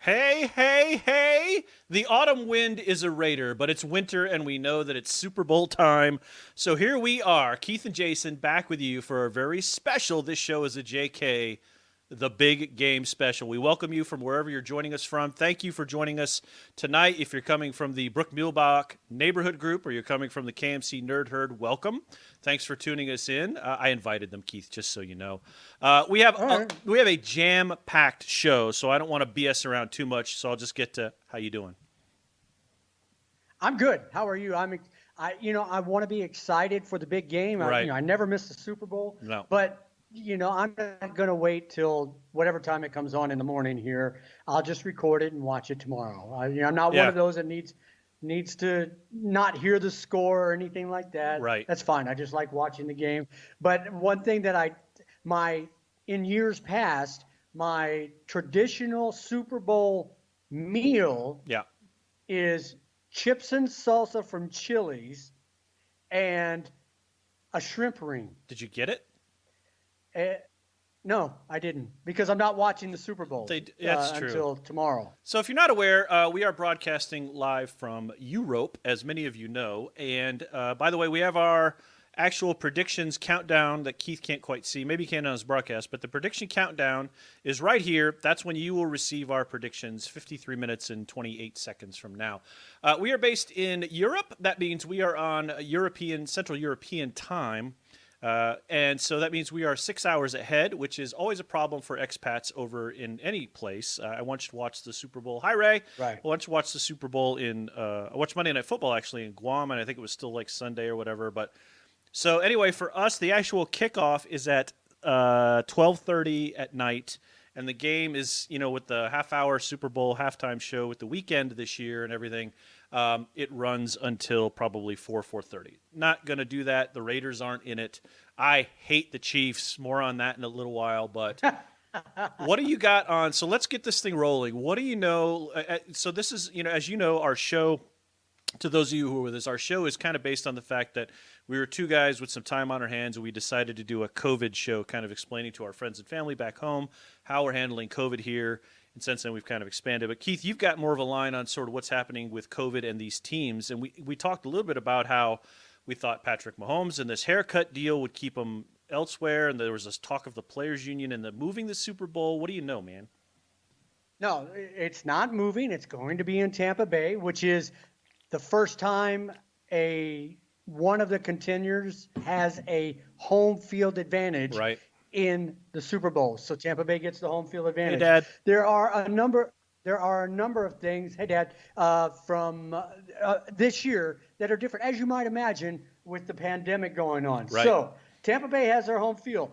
Hey, hey, hey! The autumn wind is a raider, but it's winter and we know that it's Super Bowl time. So here we are, Keith and Jason, back with you for a very special. This show is a JK, the big game special. We welcome you from wherever you're joining us from. Thank you for joining us tonight. If you're coming from the Brook Mulebach neighborhood group or you're coming from the KMC Nerd Herd, welcome. Thanks for tuning us in. I invited them, Keith, just so you know. We have All right. we have a jam-packed show, so I don't want to BS around too much. So I'll just get to how you doing. I'm good. How are you? I want to be excited for the big game. Right? I never miss the Super Bowl, No. but I'm not going to wait till whatever time it comes on in the morning here. I'll just record it and watch it tomorrow. I'm not one Yeah. of those that needs to not hear the score or anything like that. Right. That's fine. I just like watching the game. But one thing that my in years past, my traditional Super Bowl meal Yeah. is chips and salsa from Chili's and a shrimp ring. Did you get it? Eh, no, I didn't because I'm not watching the Super Bowl That's true. until tomorrow. So, if you're not aware, we are broadcasting live from Europe, as many of you know. And by the way, we have our actual predictions countdown that Keith can't quite see. Maybe he can on his broadcast, but the prediction countdown is right here. That's when you will receive our predictions 53 minutes and 28 seconds from now. We are based in Europe. That means we are on Central European time. And so that means we are 6 hours ahead, which is always a problem for expats over in any place. I want you to watch the Super Bowl. Hi, Ray. Right. I want you to watch the Super Bowl I watched Monday Night Football actually in Guam, and I think it was still like Sunday or whatever. But so anyway, for us, the actual kickoff is at 12:30 at night. And the game is, with the half-hour Super Bowl halftime show with the weekend this year and everything, it runs until probably 4:30. Not going to do that. The Raiders aren't in it. I hate the Chiefs. More on that in a little while. But what do you got on? So let's get this thing rolling. What do you know? So this is, as you know, our show, to those of you who are with us, our show is kind of based on the fact that we were two guys with some time on our hands, and we decided to do a COVID show, kind of explaining to our friends and family back home how we're handling COVID here. And since then, we've kind of expanded. But Keith, you've got more of a line on sort of what's happening with COVID and these teams. And we talked a little bit about how we thought Patrick Mahomes and this haircut deal would keep him elsewhere. And there was this talk of the Players Union and the moving the Super Bowl. What do you know, man? No, it's not moving. It's going to be in Tampa Bay, which is the first time one of the contenders has a home field advantage Right. in the Super Bowl. So Tampa Bay gets the home field Hey, advantage. Dad. There are a number of things, hey Dad, from this year that are different, as you might imagine, with the pandemic going on. Right. So Tampa Bay has their home field.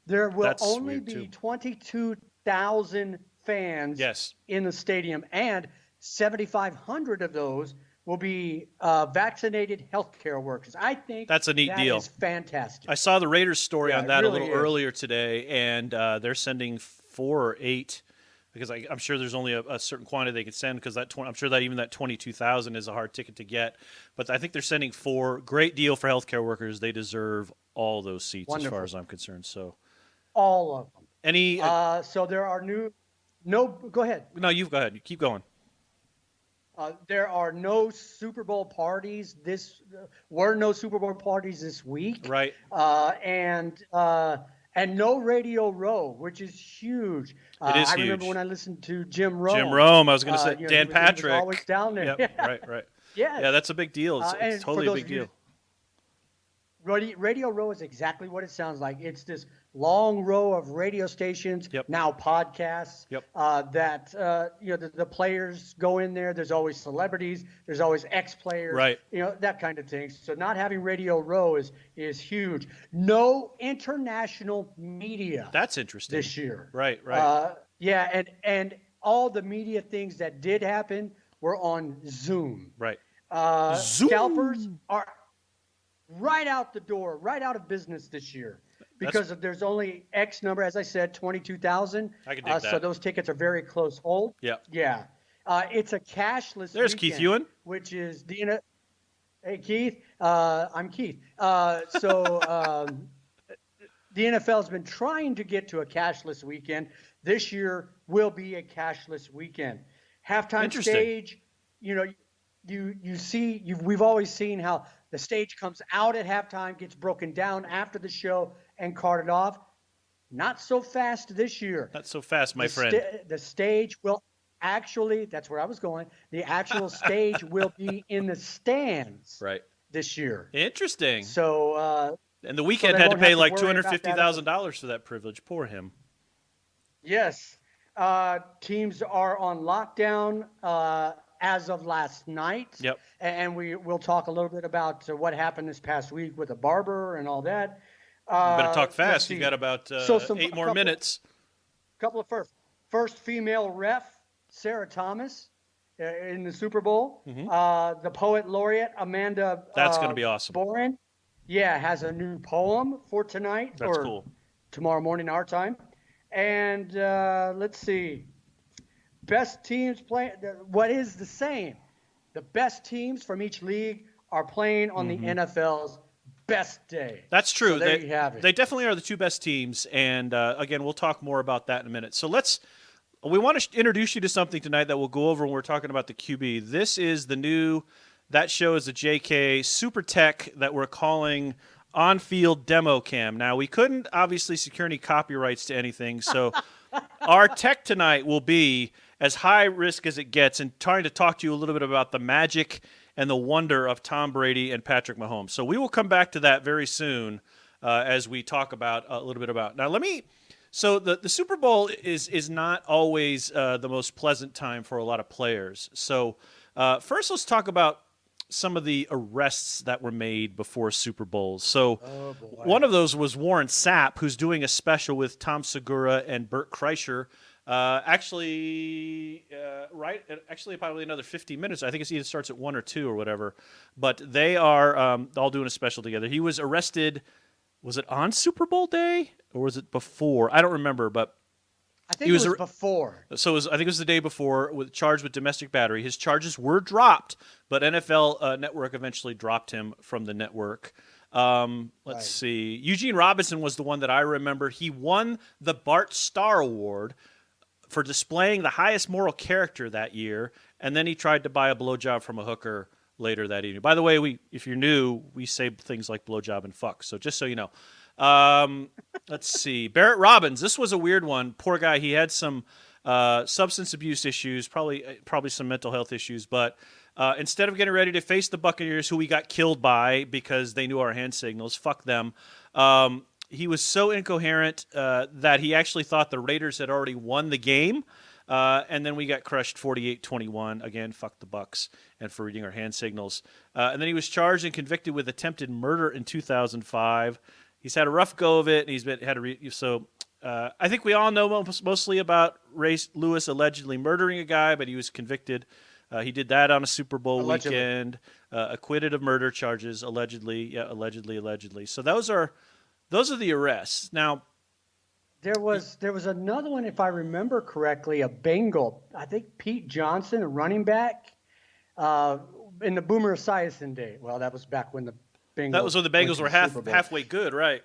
There will That's only weird, be too. 22,000 fans Yes. in the stadium, and 7,500 of those will be vaccinated healthcare workers. I think That's a neat deal. That is fantastic. I saw the Raiders story Yeah, on it that a really little is. earlier today, and they're sending 4 or 8 because I'm sure there's only a certain quantity they can send because I'm sure that even that 22,000 is a hard ticket to get. But I think they're sending 4. Great deal for healthcare workers. They deserve all those seats as far Wonderful. as I'm concerned. So All of them. any So there are no, go ahead. no, you go ahead. Keep going. There are no Super Bowl parties were no Super Bowl parties this week. Right. And no Radio Row, which is huge. It is I huge. remember when I listened to Jim Rome. Jim Rome. I was going to say he Dan was Patrick. always down there. Yep. Right. Yes. Yeah, that's a big deal. It's And for totally a those big of you deal. Radio Row is exactly what it sounds like. It's this long row of radio stations, Yep. now podcasts, Yep. that the players go in there. There's always celebrities. There's always ex-players, Right. That kind of thing. So not having Radio Row is huge. No international media That's interesting. this year. Right. Yeah, and all the media things that did happen were on Zoom. Right. Zoom. Scalpers are right out the door, right out of business this year because there's only X number, as I said, 22,000. I can dig So that. those tickets are very close hold. Yep. Yeah. It's a cashless There's weekend, Keith Ewan. which is Hey, Keith. I'm Keith. The NFL has been trying to get to a cashless weekend. This year, will be a cashless weekend. Halftime Interesting. stage, you know, we've always seen how the stage comes out at halftime, gets broken down after the show, and carted off. Not so fast this year. Not so fast, my friend. The stage will actually, that's where I was going. The actual stage will be in the stands Right. this year. Interesting. And the So Weeknd they had to won't have pay to like worry about that. $250,000 for that privilege. Poor him. Yes. Teams are on lockdown as of last night. Yep. And we'll talk a little bit about what happened this past week with the barber and all that. You better talk Let's fast. You see. got about So 8 more minutes. Couple of first female ref, Sarah Thomas, in the Super Bowl. The poet laureate, Amanda That's going to be awesome. Boren, has a new poem for tonight That's or cool. tomorrow morning our time. And let's see, best teams playing. What is the same? The best teams from each league are playing on the NFL's best day. That's true. So there you have it. They definitely are the two best teams, and again, we'll talk more about that in a minute. So we want to introduce you to something tonight that we'll go over when we're talking about the QB. This is that show is a JK Super Tech that we're calling On-Field Demo Cam. Now, we couldn't obviously secure any copyrights to anything, so our tech tonight will be as high risk as it gets and trying to talk to you a little bit about the magic and the wonder of Tom Brady and Patrick Mahomes. So we will come back to that very soon as we talk about a little bit about. Now, so the Super Bowl is not always the most pleasant time for a lot of players. So first, let's talk about some of the arrests that were made before Super Bowls. So one of those was Warren Sapp, who's doing a special with Tom Segura and Bert Kreischer. Actually, probably another 50 minutes. I think it either starts at 1 or 2 or whatever. But they are all doing a special together. He was arrested. Was it on Super Bowl day or was it before? I don't remember, but I think it was before. So I think it was the day before, charged with domestic battery. His charges were dropped, but NFL Network eventually dropped him from the network. Let's see. Eugene Robinson was the one that I remember. He won the Bart Starr Award for displaying the highest moral character that year, and then he tried to buy a blowjob from a hooker later that evening. By the way, if you're new, we say things like blowjob and fuck, so just so you know. Let's see. Barrett Robbins, this was a weird one. Poor guy. He had some substance abuse issues, probably some mental health issues, but instead of getting ready to face the Buccaneers, who we got killed by because they knew our hand signals, fuck them, he was so incoherent that he actually thought the Raiders had already won the game, and then we got crushed 48-21. Again, fuck the Bucs and for reading our hand signals. And then he was charged and convicted with attempted murder in 2005. He's had a rough go of it, and I think we all know mostly about Ray Lewis allegedly murdering a guy, but he was convicted. He did that on a Super Bowl weekend, acquitted of murder charges, allegedly. So those are the arrests. Now, there was another one, if I remember correctly, a Bengal. I think Pete Johnson, a running back, in the Boomer Esiason day. Well, that was back when the Bengals. That was when the Bengals were halfway good, right?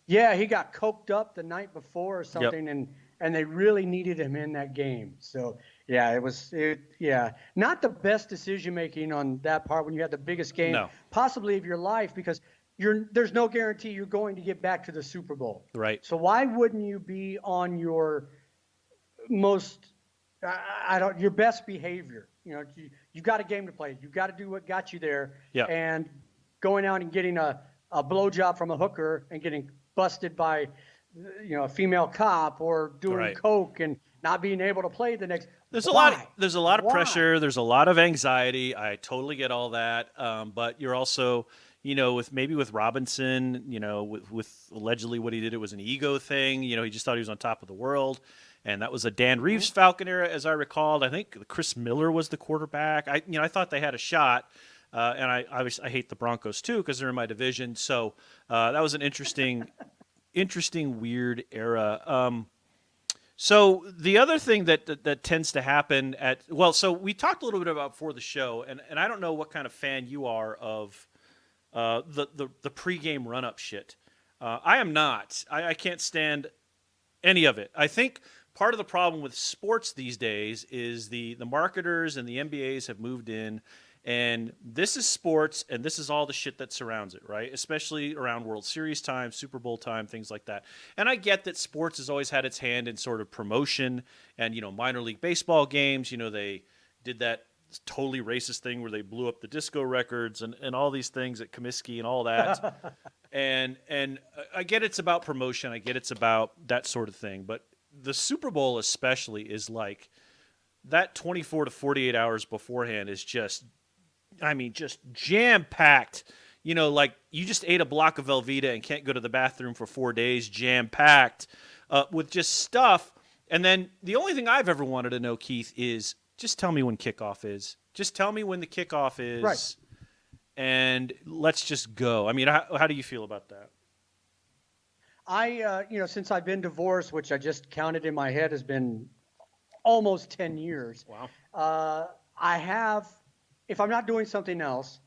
Yeah, he got coked up the night before or something, and they really needed him in that game. So yeah, it was not the best decision making on that part when you had the biggest game possibly of your life, because there's no guarantee you're going to get back to the Super Bowl. Right. So why wouldn't you be on your your best behavior? You got a game to play. You got to do what got you there. Yeah. And going out and getting a blowjob from a hooker and getting busted by a female cop or doing coke and not being able to play the next. There's a lot of pressure. There's a lot of anxiety. I totally get all that. But you're also, with Robinson, with allegedly what he did, it was an ego thing. He just thought he was on top of the world. And that was a Dan Reeves Falcon era, as I recalled. I think Chris Miller was the quarterback. I thought they had a shot. And I hate the Broncos too because they're in my division. So that was an interesting, weird era. So the other thing that tends to happen so we talked a little bit about before the show, and I don't know what kind of fan you are of the pregame run-up shit. I am not. I can't stand any of it. I think part of the problem with sports these days is the marketers and the MBAs have moved in, and this is sports, and this is all the shit that surrounds it, right? Especially around World Series time, Super Bowl time, things like that. And I get that sports has always had its hand in sort of promotion, and minor league baseball games. They did that totally racist thing where they blew up the disco records and all these things at Comiskey and all that. and I get it's about promotion. I get it's about that sort of thing, but the Super Bowl especially is like that 24 to 48 hours beforehand is just jam packed. Like you just ate a block of Velveeta and can't go to the bathroom for 4 days, jam packed with just stuff. And then the only thing I've ever wanted to know, Keith, is just tell me when kickoff is. Just tell me when the kickoff is, Right. and let's just go. I mean, how do you feel about that? Since I've been divorced, which I just counted in my head has been almost 10 years. Wow. I have, if I'm not doing something else,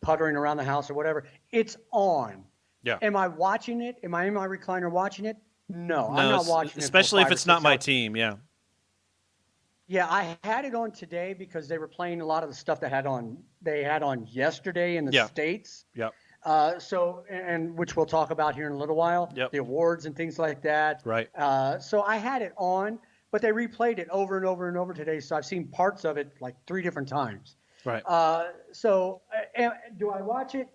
puttering around the house or whatever, it's on. Yeah. Am I watching it? Am I in my recliner watching it? No, I'm not watching it. Especially if it's not my team. Yeah. Yeah, I had it on today because they were playing a lot of the stuff they had on yesterday in the States. Yep. And which we'll talk about here in a little while. Yep. The awards and things like that. Right. So I had it on, but they replayed it over and over and over today. So I've seen parts of it like 3 different times. Right. Do I watch it?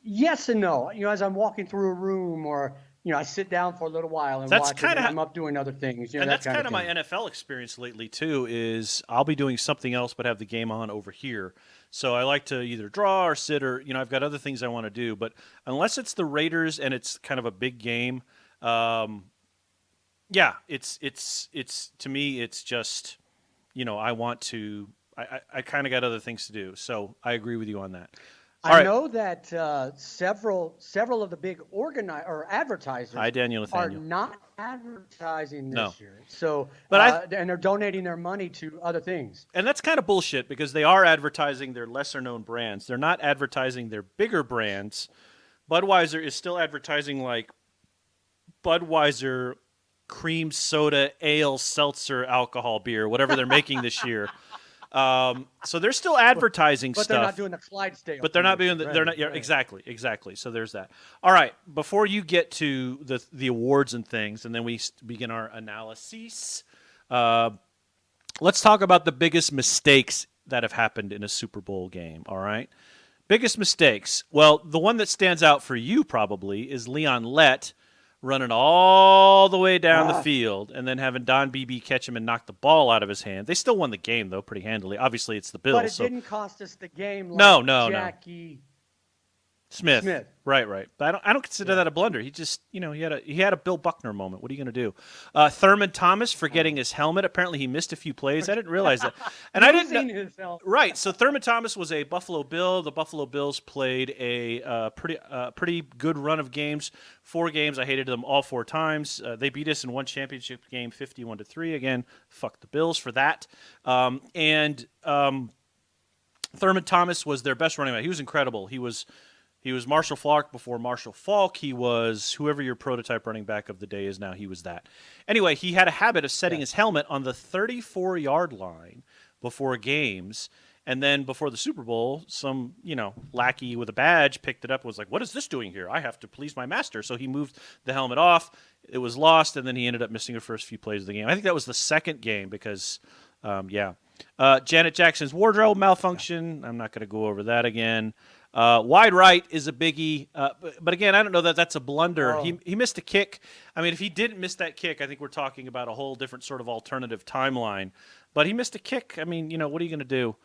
Yes and no. As I'm walking through a room or I sit down for a little while and watch it. And I'm up doing other things. And that's kind of my NFL experience lately too. Is I'll be doing something else but have the game on over here. So I like to either draw or sit or I've got other things I want to do. But unless it's the Raiders and it's kind of a big game, it's to me it's just I want to. I kind of got other things to do. So I agree with you on that. I know that several of the big advertisers Hi, Daniel are Nathaniel. not advertising this No. year. So, and they're donating their money to other things. And that's kind of bullshit because they are advertising their lesser-known brands. They're not advertising their bigger brands. Budweiser is still advertising like Budweiser cream soda ale seltzer alcohol beer, whatever they're making this year. So they're still advertising but stuff. they're not doing the Clydesdale. But they're not doing the, they're not right. exactly. So there's that. All right, before you get to the awards and things, and then we begin our analysis, let's talk about the biggest mistakes that have happened in a Super Bowl game. All right, biggest mistakes. Well, the one that stands out for you probably is Leon Lett running all the way down the field and then having Don Beebe catch him and knock the ball out of his hand. They still won the game, though, pretty handily. Obviously, it's the Bills. But it didn't cost us the game like No. Jackie Smith. Right. But I don't consider that a blunder. He just, he had a Bill Buckner moment. What are you going to do? Thurman Thomas forgetting his helmet. Apparently, he missed a few plays. I didn't realize that. And I didn't know. His helmet. Right. So Thurman Thomas was a Buffalo Bill. The Buffalo Bills played a pretty good run of games. 4 games. I hated them all 4 times. They beat us in one championship game, 51-3. Again, fuck the Bills for that. Thurman Thomas was their best running back. He was incredible. He was Marshall Faulk before Marshall Faulk. He was whoever your prototype running back of the day is now. He was that. Anyway, he had a habit of setting his helmet on the 34-yard line before games. And then before the Super Bowl, some, lackey with a badge picked it up and was like, what is this doing here? I have to please my master. So he moved the helmet off. It was lost, and then he ended up missing the first few plays of the game. I think that was the second game because, Janet Jackson's wardrobe malfunction. I'm not going to go over that again. Wide right is a biggie, but again, I don't know that that's a blunder. Oh. He missed a kick. I mean, if he didn't miss that kick, I think we're talking about a whole different sort of alternative timeline. But he missed a kick. I mean, what are you going to do?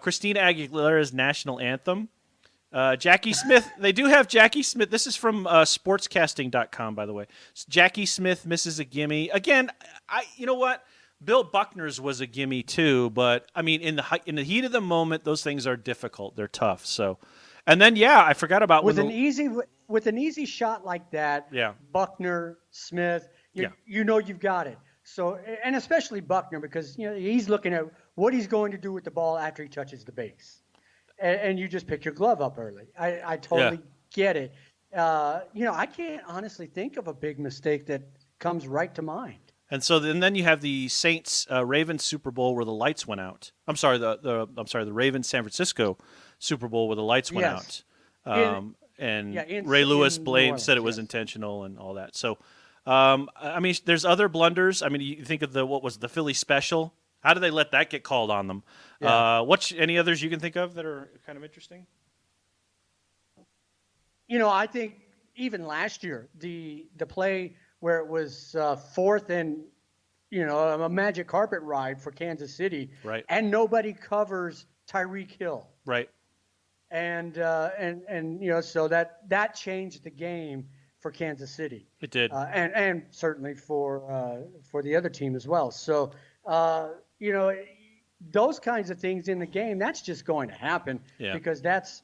Christina Aguilera's national anthem. Jackie Smith. They do have Jackie Smith. This is from sportscasting.com, by the way. Jackie Smith misses a gimme. Again, you know what? Bill Buckner's was a gimme too, but I mean, in the heat of the moment, those things are difficult. They're tough. So, and then I forgot about with an easy shot like that. Yeah. Buckner, Smith, you've got it. So, and especially Buckner because he's looking at what he's going to do with the ball after he touches the base, and you just pick your glove up early. I totally get it. I can't honestly think of a big mistake that comes right to mind. And so then you have the Saints Ravens Super Bowl where the lights went out. I'm sorry, the Ravens San Francisco Super Bowl where the lights went Yes. out. In And yeah, Ray Lewis in New said it Orleans, was yes. intentional and all that. So, I mean, there's other blunders. I mean, you think of what was the Philly special? How did they let that get called on them? Yeah. Any others you can think of that are kind of interesting? I think even last year, the play where it was fourth and a magic carpet ride for Kansas City, Right, and nobody covers Tyreek Hill, right. and so that changed the game for Kansas City, It did. and certainly for the other team as well. So uh, you know those kinds of things in the game, that's just going to happen Yeah. because that's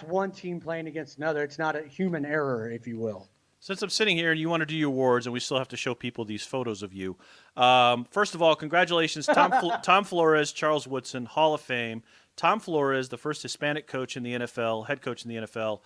one team playing against another. It's not a human error, if you will. Since I'm sitting here and you want to do your awards, and we still have to show people these photos of you. First of all, congratulations, Tom Flores, Charles Woodson, Hall of Fame. Tom Flores, the first Hispanic coach in the NFL, head coach in the NFL,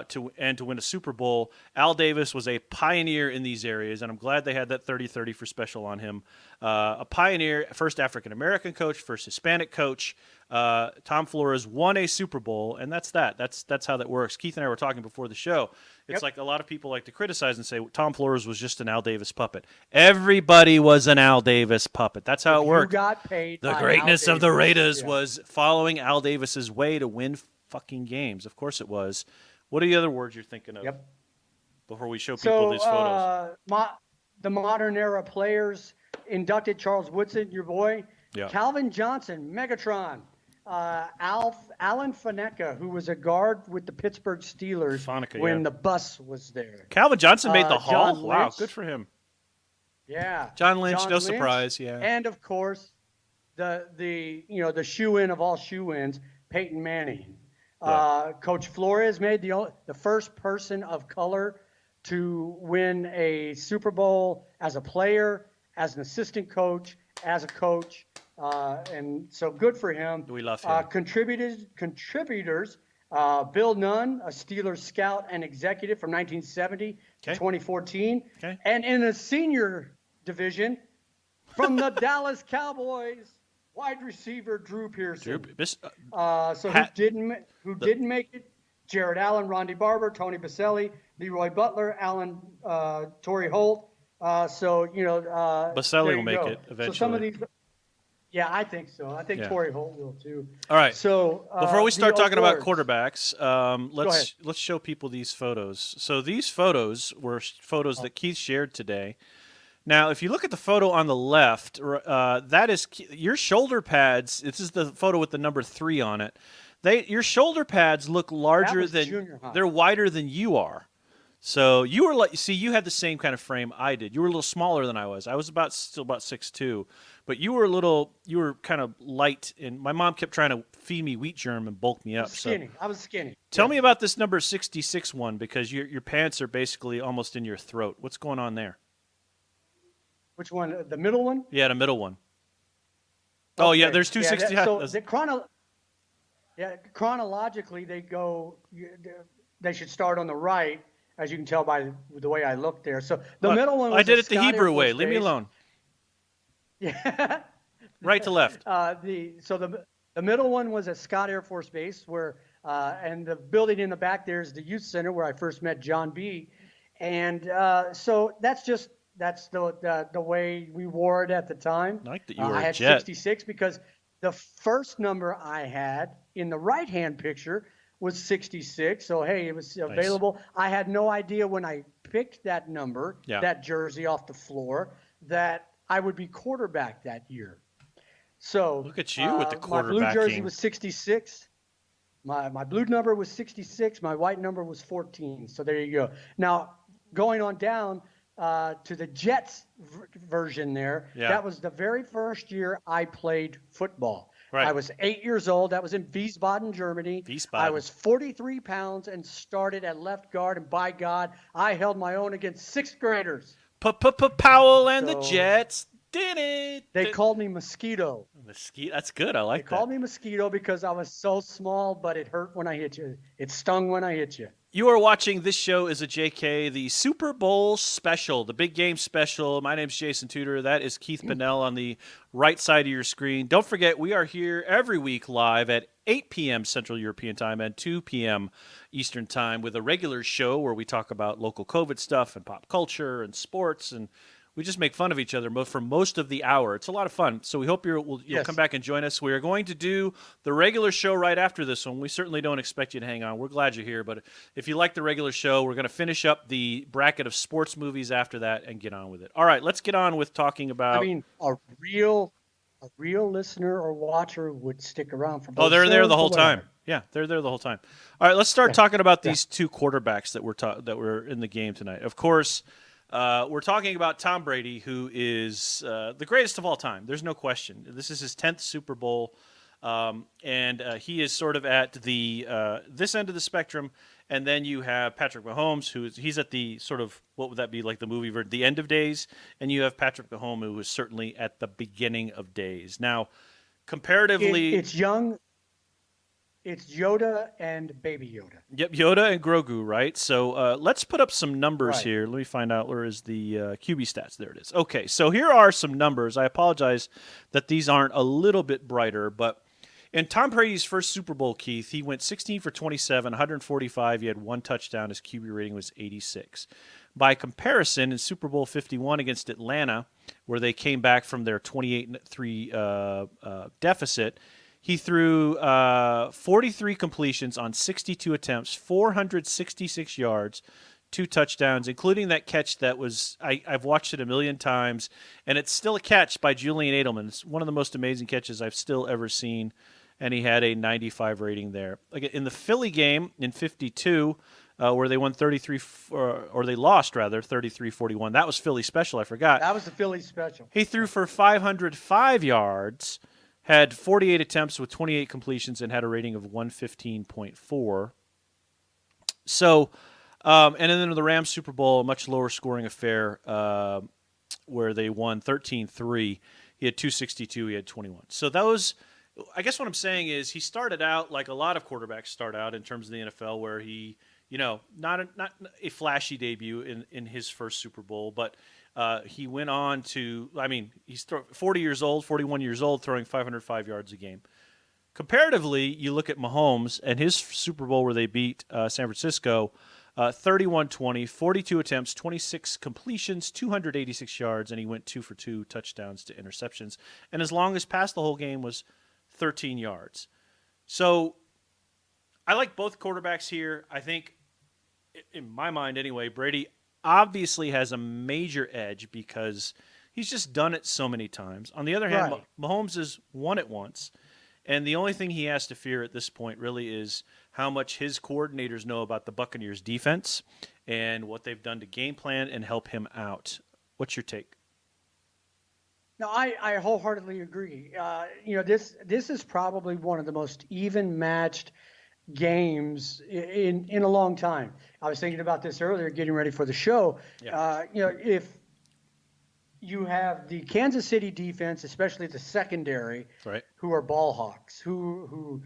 to win a Super Bowl. Al Davis was a pioneer in these areas, and I'm glad they had that 30-30 for special on him. A pioneer, first African American coach, first Hispanic coach. Tom Flores won a Super Bowl, and that's that. That's how that works. Keith and I were talking before the show. It's Yep. like a lot of people like to criticize and say Tom Flores was just an Al Davis puppet. Everybody was an Al Davis puppet. That's how If it you worked. got paid The by Al greatness of the Davis, Raiders yeah. was following Al Davis's way to win fucking games. Of course it was. What are the other words you're thinking of Yep. before we show people So these photos? the modern era players inducted: Charles Woodson, your boy, Yeah. Calvin Johnson, Megatron, Alan Faneca, who was a guard with the Pittsburgh Steelers Faneca, when yeah. the bus was there. Calvin Johnson made the Hall? John Wow, Lynch, good for him. yeah, John Lynch, no Lynch, surprise, yeah. and of course the shoe in of all shoe ins, Peyton Manning. Yeah. Coach Flores made the first person of color to win a Super Bowl as a player, as an assistant coach, as a coach, and so good for him. We love him. Contributors. Bill Nunn, a Steelers scout and executive from 1970 to Okay. 2014, Okay. and in the senior division, from the Dallas Cowboys, wide receiver Drew Pearson. So who didn't make it? Jared Allen, Rondy Barber, Tony Baselli, Leroy Butler, Alan Torrey Holt. Baselli there will you make go. it So some of eventually. these, yeah, I think so. I think Yeah. Torrey Holt will too. All right. So Before we start the talking about awards. quarterbacks, Go ahead. let's show people these photos. So these photos were photos that Keith shared today. Now, if you look at the photo on the left, that is your shoulder pads. This is the photo with the number 3 on it. Your shoulder pads look larger was than junior high. they're wider than you are. So you were you had the same kind of frame I did. You were a little smaller than I was. I was still about 6'2", but you were kind of light. And my mom kept trying to feed me wheat germ and bulk me up. Skinny. So I was skinny. tell Yes. me about this number 66 one because your pants are basically almost in your throat. What's going on there? Which one? The middle one? Yeah, the middle one. Oh yeah, Okay. there's two Yeah, 60. chronologically, they should start on the right, as you can tell by the way I look there. So the middle one was I did a it the Scott Air Hebrew way. Force Leave me base. alone. Yeah. Right to left. The middle one was at Scott Air Force Base, where and the building in the back there is the youth center where I first met John B. And so that's the way we wore it at the time. I like that you were I a had jet. 66 because the first number I had in the right hand picture was 66. So hey, it was available. I had no idea when I picked that number, Yeah. that jersey off the floor, that I would be quarterback that year. So Look at you with the my blue jersey quarterbacking. was 66. My blue number was 66. My white number was 14. So there you go. Now going on down to the Jets version there. Yeah. That was the very first year I played football. Right. I was 8 years old. That was in Wiesbaden, Germany. Wiesbaden. I was 43 pounds and started at left guard. And by God, I held my own against sixth graders. Powell and the So- Jets did it. They called me Mosquito. Mesquite. That's good. I like They called that. me Mosquito because I was so small, but it hurt when I hit you. It stung when I hit you. You are watching This Show is a JK, the Super Bowl special, the big game special. My name's Jason Tudor. That is Keith Pinnell on the right side of your screen. Don't forget, we are here every week live at 8 p.m. Central European Time and 2 p.m. Eastern Time with a regular show where we talk about local COVID stuff and pop culture and sports, and we just make fun of each other for most of the hour. It's a lot of fun. So we hope you'll Yes. come back and join us. We are going to do the regular show right after this one. We certainly don't expect you to hang on. We're glad you're here. But if you like the regular show, we're going to finish up the bracket of sports movies after that and get on with it. All right, let's get on with talking about. I mean, a real listener or watcher would stick around for both Oh, they're there shows, the whole but whatever. time. Yeah, they're there the whole time. All right, let's start talking about Yeah. these two quarterbacks that were in the game tonight. Of course, we're talking about Tom Brady, who is the greatest of all time. There's no question. This is his 10th Super Bowl, and he is sort of at the this end of the spectrum. And then you have Patrick Mahomes, he's at the sort of, what would that be, like the movie version, the end of days. And you have Patrick Mahomes, who is certainly at the beginning of days. Now, comparatively, It's young. It's Yoda and Baby Yoda. Yep, Yoda and Grogu, right? So let's put up some numbers Right. here. Let me find out where is the QB stats. There it is. Okay, so here are some numbers. I apologize that these aren't a little bit brighter, but in Tom Brady's first Super Bowl, Keith, he went 16 for 27, 145. He had one touchdown. His QB rating was 86. By comparison, in Super Bowl 51 against Atlanta, where they came back from their 28-3 deficit, he threw 43 completions on 62 attempts, 466 yards, 2 touchdowns, including that catch that was, I've watched it a million times, and it's still a catch by Julian Edelman. It's one of the most amazing catches I've still ever seen, and he had a 95 rating there. Again, in the Philly game in 52, where they won 33, or they lost, rather, 33-41. That was Philly special, I forgot. That was the Philly special. He threw for 505 yards, had 48 attempts with 28 completions, and had a rating of 115.4. So, and then in the Rams Super Bowl, a much lower scoring affair where they won 13-3. He had 262, he had 21. So those, I guess what I'm saying is he started out like a lot of quarterbacks start out in terms of the NFL, where he, not a flashy debut in his first Super Bowl, but he went on to, he's 41 years old, throwing 505 yards a game. Comparatively, you look at Mahomes and his Super Bowl where they beat San Francisco, 31-20, 42 attempts, 26 completions, 286 yards, and he went 2 for 2 touchdowns to interceptions. And his longest pass the whole game was 13 yards. So I like both quarterbacks here. I think, in my mind anyway, Brady obviously has a major edge because he's just done it so many times. On the other hand, Right. Mahomes has won it once, and the only thing he has to fear at this point really is how much his coordinators know about the Buccaneers' defense and what they've done to game plan and help him out. What's your take? No, I wholeheartedly agree. This is probably one of the most even matched games in a long time. I was thinking about this earlier, getting ready for the show. Yeah. If you have the Kansas City defense, especially the secondary, Right. who are ball hawks, who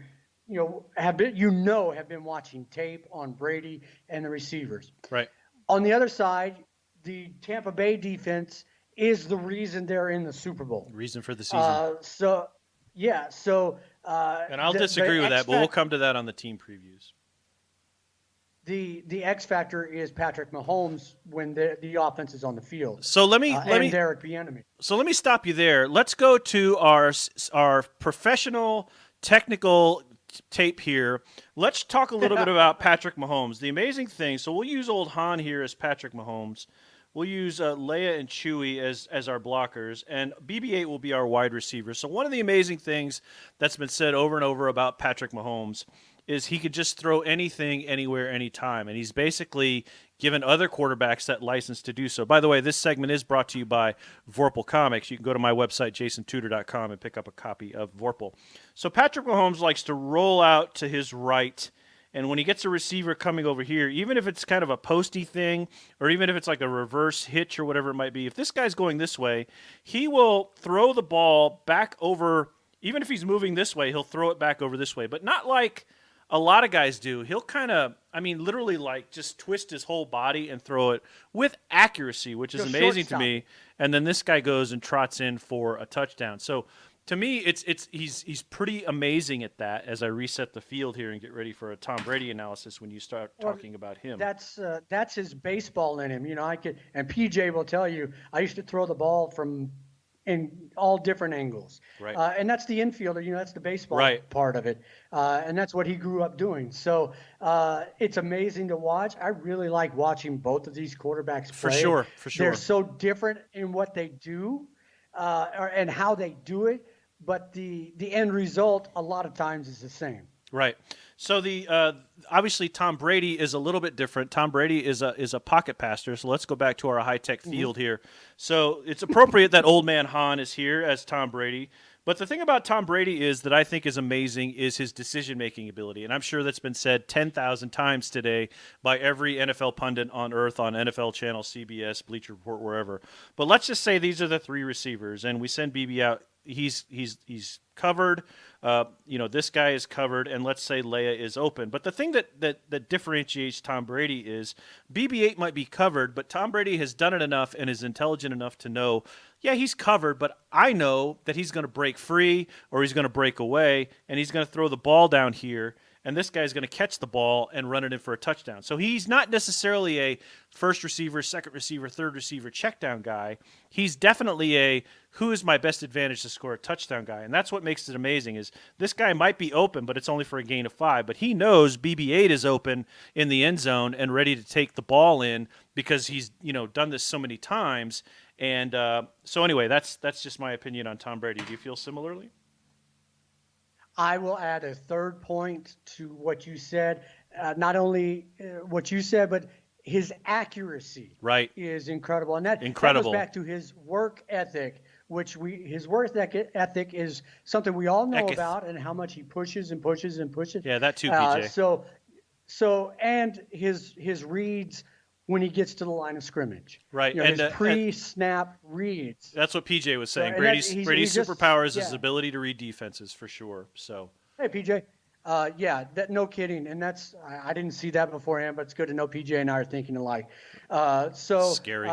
have been watching tape on Brady and the receivers. Right. On the other side, the Tampa Bay defense is the reason they're in the Super Bowl. Reason for the season. And I'll disagree with that, but we'll come to that on the team previews. The X factor is Patrick Mahomes when the offense is on the field. So let me Derek Bieniemy. So let me stop you there. Let's go to our professional technical tape here. Let's talk a little bit about Patrick Mahomes. The amazing thing, so we'll use old Han here as Patrick Mahomes. We'll use Leia and Chewie as our blockers, and BB-8 will be our wide receiver. So one of the amazing things that's been said over and over about Patrick Mahomes is he could just throw anything, anywhere, anytime. And he's basically given other quarterbacks that license to do so. By the way, this segment is brought to you by Vorpal Comics. You can go to my website, jasontudor.com, and pick up a copy of Vorpal. So Patrick Mahomes likes to roll out to his right, and when he gets a receiver coming over here, even if it's kind of a posty thing, or even if it's like a reverse hitch or whatever it might be, if this guy's going this way, he will throw the ball back over. Even if he's moving this way, he'll throw it back over this way. But not like a lot of guys do. He'll kind of, I mean, literally like just twist his whole body and throw it with accuracy, which is He'll amazing to shortstop me. it. And then this guy goes and trots in for a touchdown. So to me, he's pretty amazing at that. As I reset the field here and get ready for a Tom Brady analysis, when you start Well, talking about him, that's his baseball in him. I could, and PJ will tell you, I used to throw the ball from in all different angles, right, and that's the infielder. That's the right, baseball part of it, and that's what he grew up doing. So it's amazing to watch. I really like watching both of these quarterbacks for play. sure, for They're sure. so different in what they do, and how they do it, but the end result a lot of times is the same. Right. So the obviously Tom Brady is a little bit different. Tom Brady is a pocket passer. So let's go back to our high tech field here. So it's appropriate that old man Han is here as Tom Brady. But the thing about Tom Brady is that I think is amazing is his decision making ability, and I'm sure that's been said 10,000 times today by every NFL pundit on earth on NFL Channel, CBS, Bleacher Report, wherever. But let's just say these are the three receivers, and we send BB out. He's covered. This guy is covered, and let's say Leia is open. But the thing that differentiates Tom Brady is BB-8 might be covered, but Tom Brady has done it enough and is intelligent enough to know, yeah, he's covered, but I know that he's going to break free or he's going to break away, and he's going to throw the ball down here. And this guy's going to catch the ball and run it in for a touchdown. So he's not necessarily a first receiver, second receiver, third receiver check down guy. He's definitely a who is my best advantage to score a touchdown guy. And that's what makes it amazing is this guy might be open, but it's only for a gain of 5. But he knows BB-8 is open in the end zone and ready to take the ball in because he's done this so many times. And so anyway, that's just my opinion on Tom Brady. Do you feel similarly? I will add a third point to what you said. Not only what you said, but his accuracy Right. is incredible, and that goes Incredible. back to his work ethic, his work ethic is something we all know Ekith. about, and how much he pushes and pushes and pushes. Yeah, that too, Uh, PJ. so and his reads when he gets to the line of scrimmage. Right. His And pre-snap reads. that's what PJ was So saying. and that Brady's he's just superpower is his yeah. ability to read defenses for sure. So Hey, PJ. Yeah, that no kidding, and I didn't see that beforehand, but it's good to know PJ and I are thinking alike. So scary.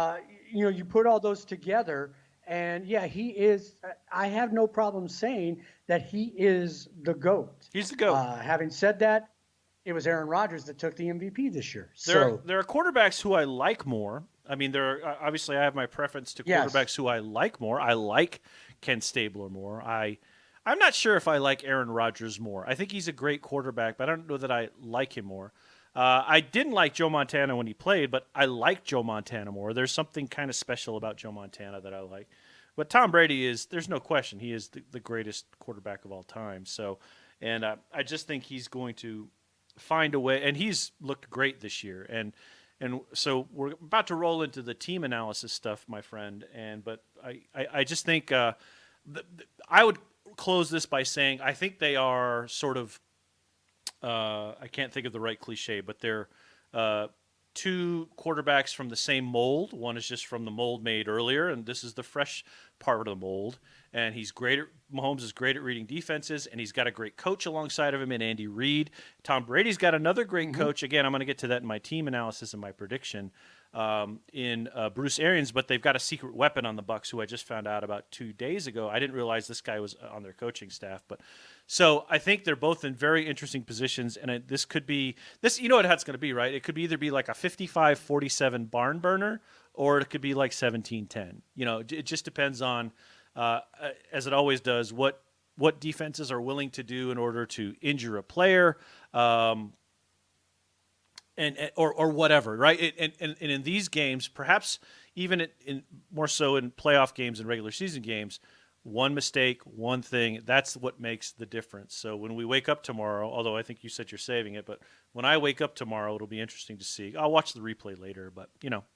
you put all those together, and yeah, he is. I have no problem saying that he is the GOAT. He's the GOAT. Having said that, it was Aaron Rodgers that took the MVP this year. There So there are quarterbacks who I like more. I mean, there are, obviously I have my preference to yes, quarterbacks who I like more. I like Ken Stabler more. I'm not sure if I like Aaron Rodgers more. I think he's a great quarterback, but I don't know that I like him more. I didn't like Joe Montana when he played, but I like Joe Montana more. There's something kind of special about Joe Montana that I like. But Tom Brady there's no question, he is the greatest quarterback of all time. So, and I just think he's going to find a way, and he's looked great this year. And so we're about to roll into the team analysis stuff, my friend. But I just think I would close this by saying I think they are sort of I can't think of the right cliche, but they're uh, two quarterbacks from the same mold. One is just from the mold made earlier, and this is the fresh part of the mold. And he's great. Mahomes is great at reading defenses, and he's got a great coach alongside of him in Andy Reid. Tom Brady's got another great hmm coach. Again, I'm going to get to that in my team analysis and my prediction in Bruce Arians, but they've got a secret weapon on the Bucks who I just found out about 2 days ago. I didn't realize this guy was on their coaching staff, but so I think they're both in very interesting positions, and this could be this. You know what it's going to be, right? It could either be like a 55-47 barn burner, or it could be like 17-10. It just depends on, as it always does, what defenses are willing to do in order to injure a player. Or whatever, right? And in these games, perhaps even in more so in playoff games and regular season games, one mistake, one thing, that's what makes the difference. So when we wake up tomorrow, although I think you said you're saving it, but when I wake up tomorrow, it'll be interesting to see. I'll watch the replay later, but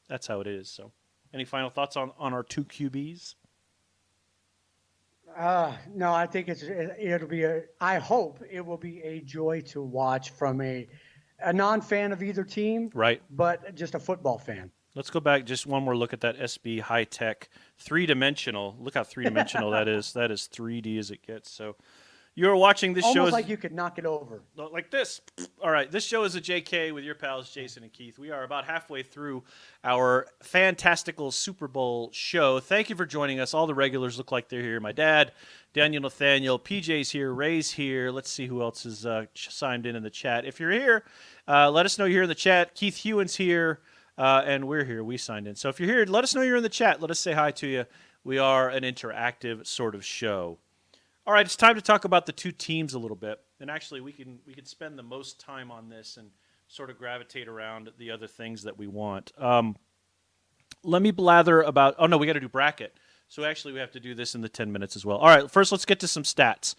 that's how it is. So any final thoughts on our two QBs? no, I think it'll be I hope it will be a joy to watch from a non-fan of either team, Right. but just a football fan. Let's go back just one more look at that SB high tech 3-dimensional. Look how 3-dimensional that is. That is 3D as it gets. So You're watching this show Almost as like you could knock it over. like this. All right, this show is a JK with your pals Jason and Keith. We are about halfway through our fantastical Super Bowl show. Thank you for joining us. All the regulars look like they're here. My dad, Daniel Nathaniel, PJ's here, Ray's here. Let's see who else is signed in the chat. If you're here, let us know you're in the chat. Keith Hewen's here, and we're here. We signed in. So if you're here, let us know you're in the chat. Let us say hi to you. We are an interactive sort of show. All right, it's time to talk about the two teams a little bit. And actually, we can spend the most time on this and sort of gravitate around the other things that we want. Let me blather about. Oh no, we got to do bracket. So actually, we have to do this in the 10 minutes as well. All right, first let's get to some stats.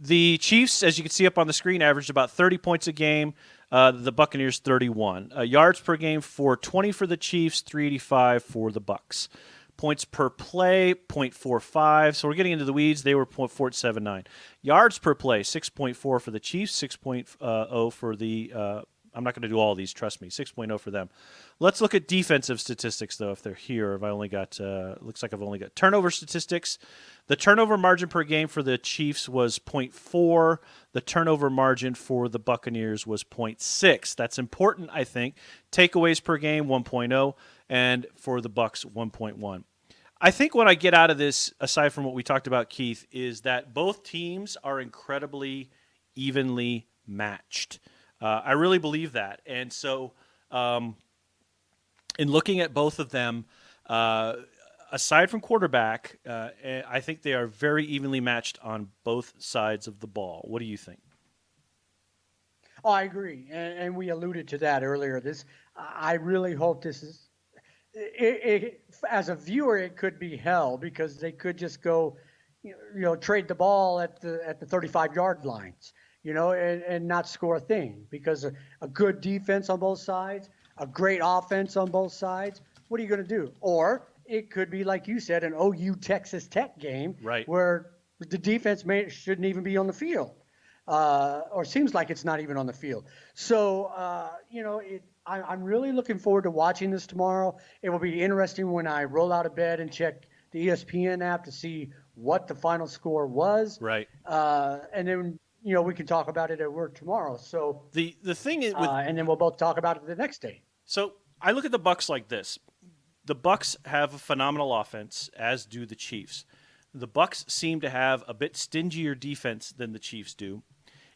The Chiefs, as you can see up on the screen, averaged about 30 points a game. The Buccaneers 31. Yards per game 420 for the Chiefs, 385 for the Bucs. Points per play, 0.45. So we're getting into the weeds. They were 0.479. Yards per play, 6.4 for the Chiefs, 6.0 for the I'm not going to do all these, trust me, 6.0 for them. Let's look at defensive statistics, though, if they're here. If I only got, looks like I've only got turnover statistics. The turnover margin per game for the Chiefs was 0.4. The turnover margin for the Buccaneers was 0.6. That's important, I think. Takeaways per game, 1.0, and for the Bucs, 1.1. I think what I get out of this, aside from what we talked about, Keith, is that both teams are incredibly evenly matched. I really believe that. And so in looking at both of them, aside from quarterback, I think they are very evenly matched on both sides of the ball. What do you think? Oh, I agree, and we alluded to that earlier. I really hope this is. As a viewer, it could be hell because they could just go, trade the ball at the 35-yard lines, and not score a thing because a good defense on both sides, a great offense on both sides. What are you going to do? Or it could be, like you said, an OU Texas Tech game, right, where the defense shouldn't even be on the field, or seems like it's not even on the field. So, I'm really looking forward to watching this tomorrow. It will be interesting when I roll out of bed and check the ESPN app to see what the final score was. right. And then, we can talk about it at work tomorrow. So the thing is and then we'll both talk about it the next day. So I look at the Bucs like this. The Bucs have a phenomenal offense, as do the Chiefs. The Bucs seem to have a bit stingier defense than the Chiefs do,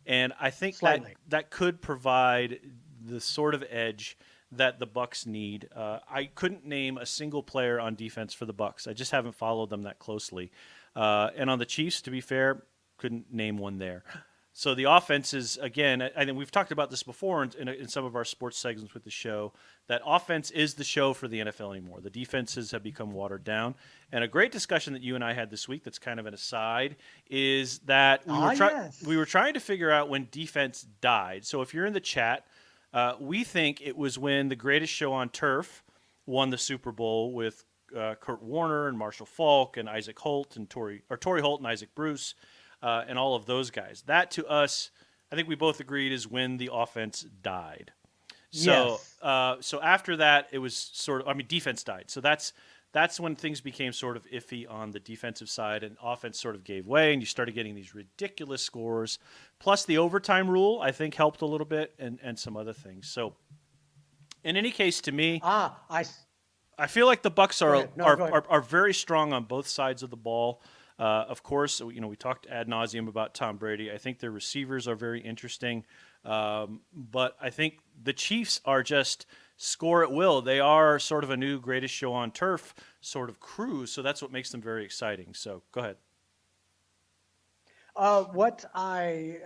and I think that could provide the sort of edge that the Bucs need. I couldn't name a single player on defense for the Bucs. I just haven't followed them that closely. And on the Chiefs, to be fair, couldn't name one there. So the offense is, again, I think we've talked about this before in some of our sports segments with the show, that offense is the show for the NFL anymore. The defenses have become watered down. And a great discussion that you and I had this week that's kind of an aside is that we were trying to figure out when defense died. So if you're in the chat, we think it was when the greatest show on turf won the Super Bowl with Kurt Warner and Marshall Faulk and Isaac Holt and Torrey Holt and Isaac Bruce. And all of those guys. That, to us, I think we both agreed, is when the offense died. So, yes. So after that, it was defense died. So that's when things became sort of iffy on the defensive side, and offense sort of gave way, and you started getting these ridiculous scores. Plus, the overtime rule, I think, helped a little bit, and some other things. So, in any case, to me, I feel like the Bucs are very strong on both sides of the ball. Of course, we talked ad nauseum about Tom Brady. I think their receivers are very interesting. But I think the Chiefs are just score at will. They are sort of a new greatest show on turf sort of crew. So that's what makes them very exciting. So go ahead. I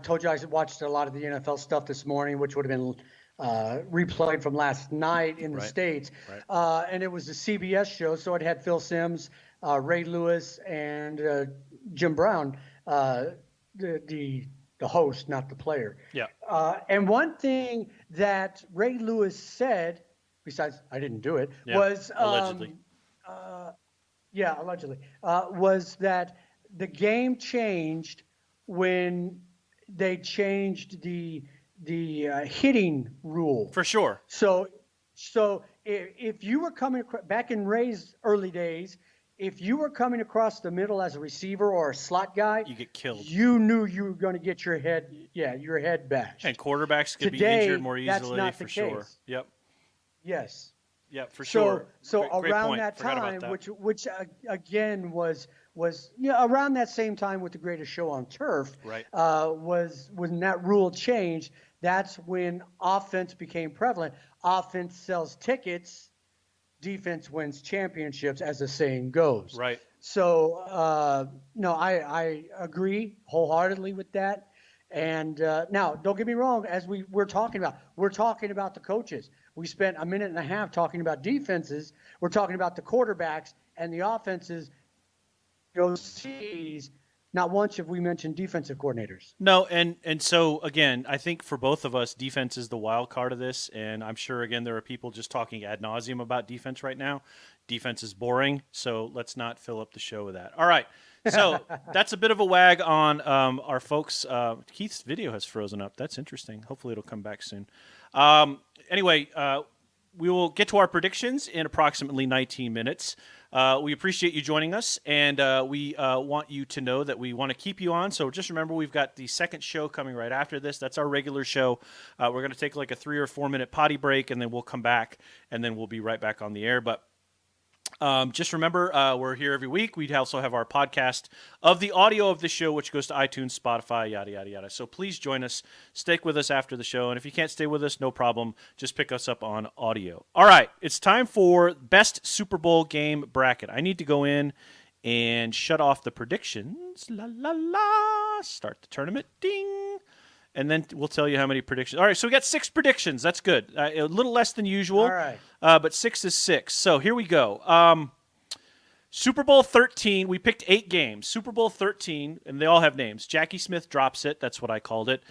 told you I watched a lot of the NFL stuff this morning, which would have been replayed from last night in the States. Right. And it was the CBS show. So it had Phil Simms, Ray Lewis, and Jim Brown, the host, not the player. Yeah. And one thing that Ray Lewis said, besides I didn't do it, was allegedly. Allegedly, was that the game changed when they changed the hitting rule. For sure. So if you were coming back in Ray's early days, if you were coming across the middle as a receiver or a slot guy, You get killed. you knew you were going to get your head And bashed. quarterbacks could be injured Today, more that's easily, not the for sure. case. Yep. Yes. Yep, for So sure. so Great around point. that Forgot about time, that. which again was around that same time with the greatest show on turf, Right. was when that rule changed. That's when offense became prevalent. Offense sells tickets, defense wins championships, as the saying goes. Right. So no, I agree wholeheartedly with that. And now, don't get me wrong. As we're talking about the coaches. We spent a minute and a half talking about defenses. We're talking about the quarterbacks and the offenses. OCs. Not once have we mentioned defensive coordinators. No, and so again, I think for both of us, defense is the wild card of this, and I'm sure again there are people just talking ad nauseum about defense right now. Defense is boring, so let's not fill up the show with that. All right, so that's a bit of a wag on our folks. Keith's video has frozen up. That's interesting. Hopefully, it'll come back soon. Anyway, we will get to our predictions in approximately 19 minutes. We appreciate you joining us, and we want you to know that we want to keep you on. So just remember, we've got the second show coming right after this. That's our regular show. We're going to take like a 3 or 4 minute potty break, and then we'll come back, and then we'll be right back on the air. But just remember, we're here every week. We also have our podcast of the audio of the show, which goes to iTunes, Spotify, yada, yada, yada. So please join us. Stick with us after the show. And if you can't stay with us, no problem. Just pick us up on audio. All right. It's time for Best Super Bowl Game Bracket. I need to go in and shut off the predictions. La, la, la. Start the tournament. Ding. And then we'll tell you how many predictions. All right, so we got 6 predictions. That's good. A little less than usual. All right. But 6 is 6. So here we go. Super Bowl 13, we picked 8 games. Super Bowl 13, and they all have names. Jackie Smith drops it. That's what I called it.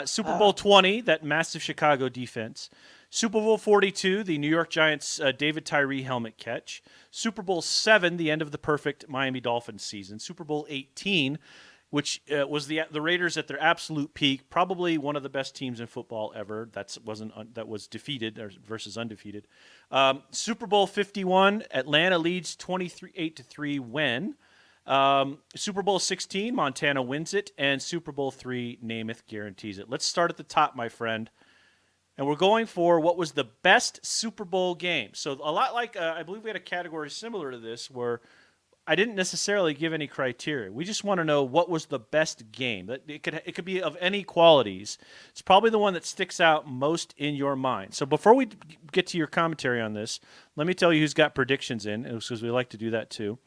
Super Bowl 20, that massive Chicago defense. Super Bowl 42, the New York Giants' David Tyree helmet catch. Super Bowl 7, the end of the perfect Miami Dolphins season. Super Bowl 18, which was the Raiders at their absolute peak, probably one of the best teams in football ever. That was defeated versus undefeated. Super Bowl 51, Atlanta leads 28-3 when. Super Bowl 16, Montana wins it, and Super Bowl 3, Namath guarantees it. Let's start at the top, my friend. And we're going for what was the best Super Bowl game. So a lot like, I believe we had a category similar to this where I didn't necessarily give any criteria. We just want to know what was the best game. It could be of any qualities. It's probably the one that sticks out most in your mind. So before we get to your commentary on this, let me tell you who's got predictions in, because we like to do that too.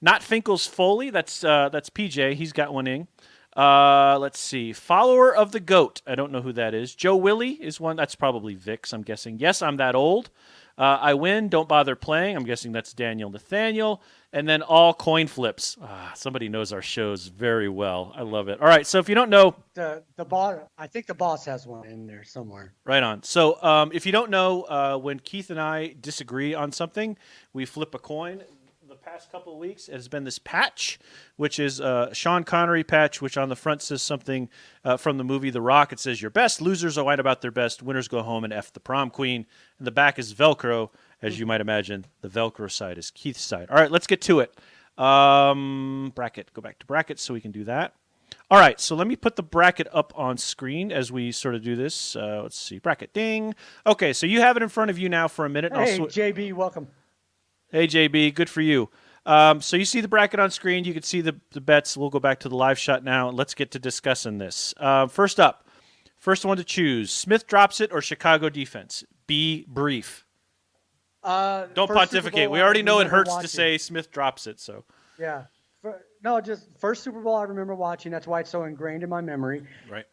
Not Finkel's Foley. That's PJ. He's got one in. Let's see. Follower of the GOAT. I don't know who that is. Joe Willie is one. That's probably Vix, I'm guessing. Yes, I'm that old. I win. Don't bother playing. I'm guessing that's Daniel Nathaniel. And then all coin flips. Somebody knows our shows very well. I love it. All right. So if you don't know, The boss. I think the boss has one in there somewhere. right on. So if you don't know, when Keith and I disagree on something, we flip a coin. The past couple of weeks, it has been this patch, which is a Sean Connery patch, which on the front says something from the movie The Rock. It says, "Your best losers are white about their best. Winners go home and F the prom queen." And the back is Velcro. As you might imagine, the Velcro side is Keith's side. All right, let's get to it. Bracket. Go back to brackets so we can do that. All right, so let me put the bracket up on screen as we sort of do this. Let's see. Bracket. Ding. Okay, so you have it in front of you now for a minute. Hey, JB, welcome. Hey, JB, good for you. So you see the bracket on screen. You can see the bets. We'll go back to the live shot now, and let's get to discussing this. First up, first one to choose, Smith drops it or Chicago defense? Be brief. Don't pontificate. We already know it hurts to say Smith drops it. So yeah, just first Super Bowl I remember watching. That's why it's so ingrained in my memory. Right.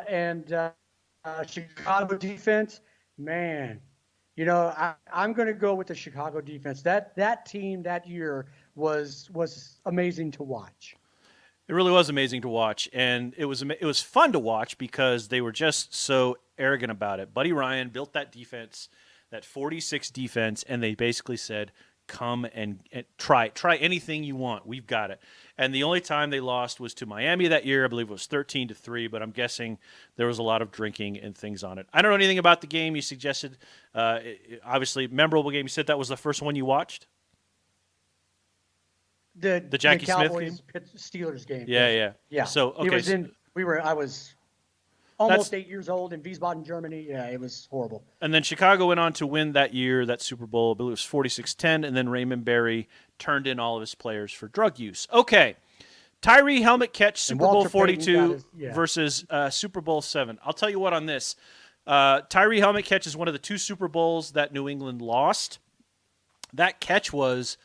And Chicago defense, man. I'm going to go with the Chicago defense. That team that year was amazing to watch. It really was amazing to watch, and it was fun to watch because they were just so arrogant about it. Buddy Ryan built that defense, that 46 defense, and they basically said, "Come and try anything you want. We've got it." And the only time they lost was to Miami that year. I believe it was 13-3, but I'm guessing there was a lot of drinking and things on it. I don't know anything about the game. You suggested, obviously, memorable game. You said that was the first one you watched? The The Jackie Smith game? Cowboys Steelers game. Yeah, yeah. Yeah. So, It okay. was in. I was That's almost 8 years old in Wiesbaden, Germany. Yeah, it was horrible. And then Chicago went on to win that year, that Super Bowl. I believe it was 46-10, and then Raymond Berry turned in all of his players for drug use. Okay. Tyree helmet catch, And Super Bowl Walter Payton got 42 yeah. versus Super Bowl 7. I'll tell you what on this. Tyree helmet catch is one of the 2 Super Bowls that New England lost. That catch was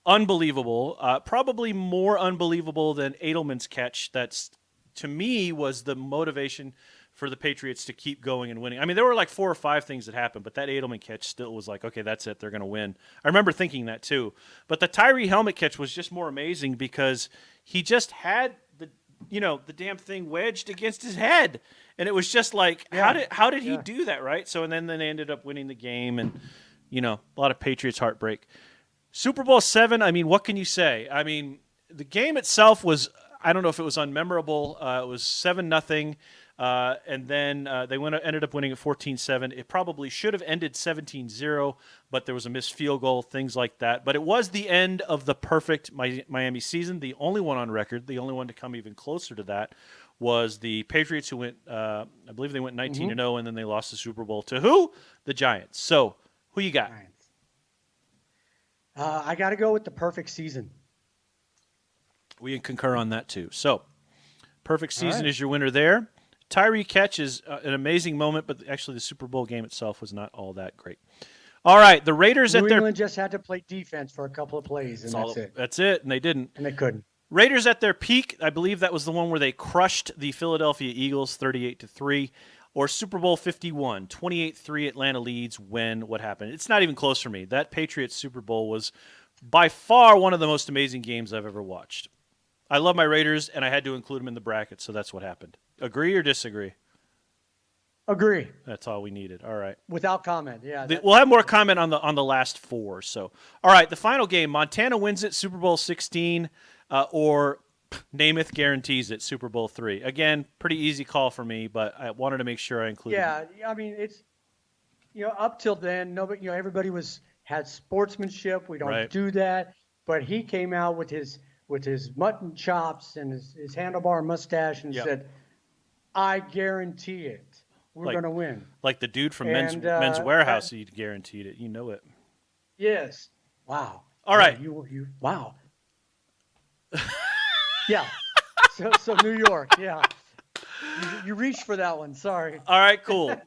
unbelievable, probably more unbelievable than Edelman's catch. That's, to me, was the motivation for the Patriots to keep going and winning. I mean, there were like 4 or 5 things that happened, but that Edelman catch still was like, okay, that's it. They're going to win. I remember thinking that too. But the Tyree helmet catch was just more amazing because he just had the damn thing wedged against his head. And it was just like, how did he do that, right? So, and then they ended up winning the game, and, a lot of Patriots heartbreak. Super Bowl 7, I mean, what can you say? I mean, the game itself was, I don't know if it was unmemorable. It was 7-0. And then they ended up winning at 14-7. It probably should have ended 17-0, but there was a missed field goal, things like that. But it was the end of the perfect Miami season. The only one on record, the only one to come even closer to that, was the Patriots, who went, I believe they went 19-0, and then they lost the Super Bowl to who? The Giants. So, who you got? Giants. I got to go with the perfect season. We concur on that too. So, perfect season is your winner there. Tyree catch is an amazing moment, but actually the Super Bowl game itself was not all that great. All right, the Raiders New England just had to play defense for a couple of plays, and that's it. That's it, and they didn't. And they couldn't. Raiders at their peak, I believe that was the one where they crushed the Philadelphia Eagles 38-3, or Super Bowl 51, 28-3 Atlanta leads when what happened. It's not even close for me. That Patriots Super Bowl was by far one of the most amazing games I've ever watched. I love my Raiders, and I had to include them in the bracket, so that's what happened. Agree or disagree? Agree. That's all we needed. All right. Without comment, yeah. We'll have more comment on the last 4. So, all right, the final game: Montana wins it, Super Bowl 16, or Namath guarantees it, Super Bowl 3. Again, pretty easy call for me, but I wanted to make sure I included. Yeah, I mean it's up till then, nobody, everybody had sportsmanship. We don't do that, but he came out with his mutton chops and his handlebar mustache and said, "I guarantee it. We're going to win." Like the dude from Men's Warehouse, he guaranteed it. You know it. Yes. Wow. All right. You wow. Yeah. So New York. Yeah. You reached for that one. Sorry. All right. Cool.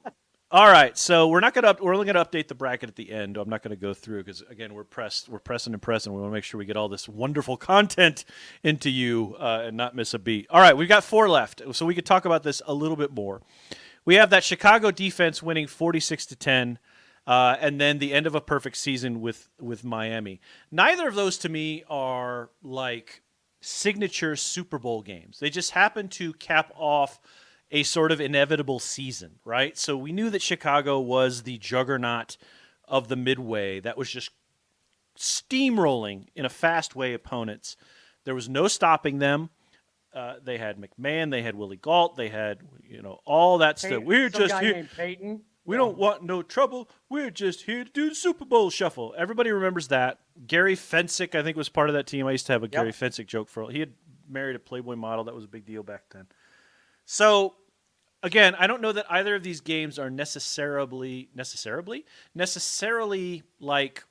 All right. So we're only gonna update the bracket at the end. I'm not gonna go through because again we're pressing and pressing. We want to make sure we get all this wonderful content into you and not miss a beat. All right. We've got 4 left, so we could talk about this a little bit more. We have that Chicago defense winning 46-10, and then the end of a perfect season with Miami. Neither of those to me are like signature Super Bowl games. They just happen to cap off a sort of inevitable season, right? So we knew that Chicago was the juggernaut of the Midway that was just steamrolling in a fast way opponents. There was no stopping them. They had McMahon, they had Willie Gault, they had all that stuff. We're Some just guy here. named Peyton. We don't want no trouble. We're just here to do the Super Bowl shuffle. Everybody remembers that. Gary Fensick, I think, was part of that team. I used to have a Gary Fensick joke for. He had married a Playboy model. That was a big deal back then. So, again, I don't know that either of these games are necessarily like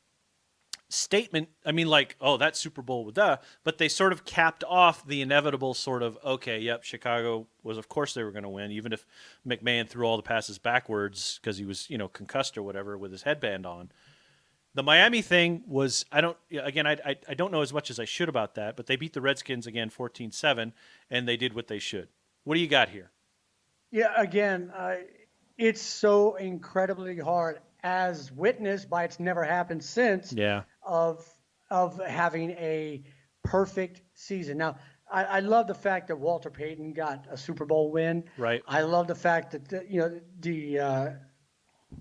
statement. I mean, like, oh, that Super Bowl, duh. But they sort of capped off the inevitable sort of, okay, yep, Chicago was, of course, they were going to win, even if McMahon threw all the passes backwards because he was, concussed or whatever with his headband on. The Miami thing was, I don't know as much as I should about that, but they beat the Redskins again 14-7, and they did what they should. What do you got here? Yeah, again, it's so incredibly hard, as witnessed by it's never happened since. Yeah. Of having a perfect season. Now, I love the fact that Walter Payton got a Super Bowl win. Right. I love the fact that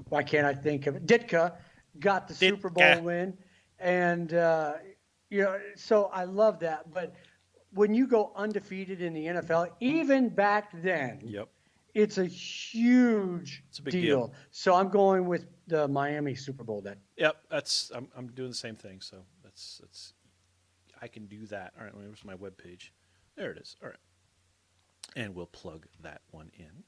why can't I think of it? Ditka got the Super Bowl win, and so I love that. But when you go undefeated in the NFL, even back then, it's a huge big deal. So I'm going with the Miami Super Bowl then. Yep, I'm doing the same thing. So that's I can do that. All right, where's my web page? There it is. All right. And we'll plug that one in.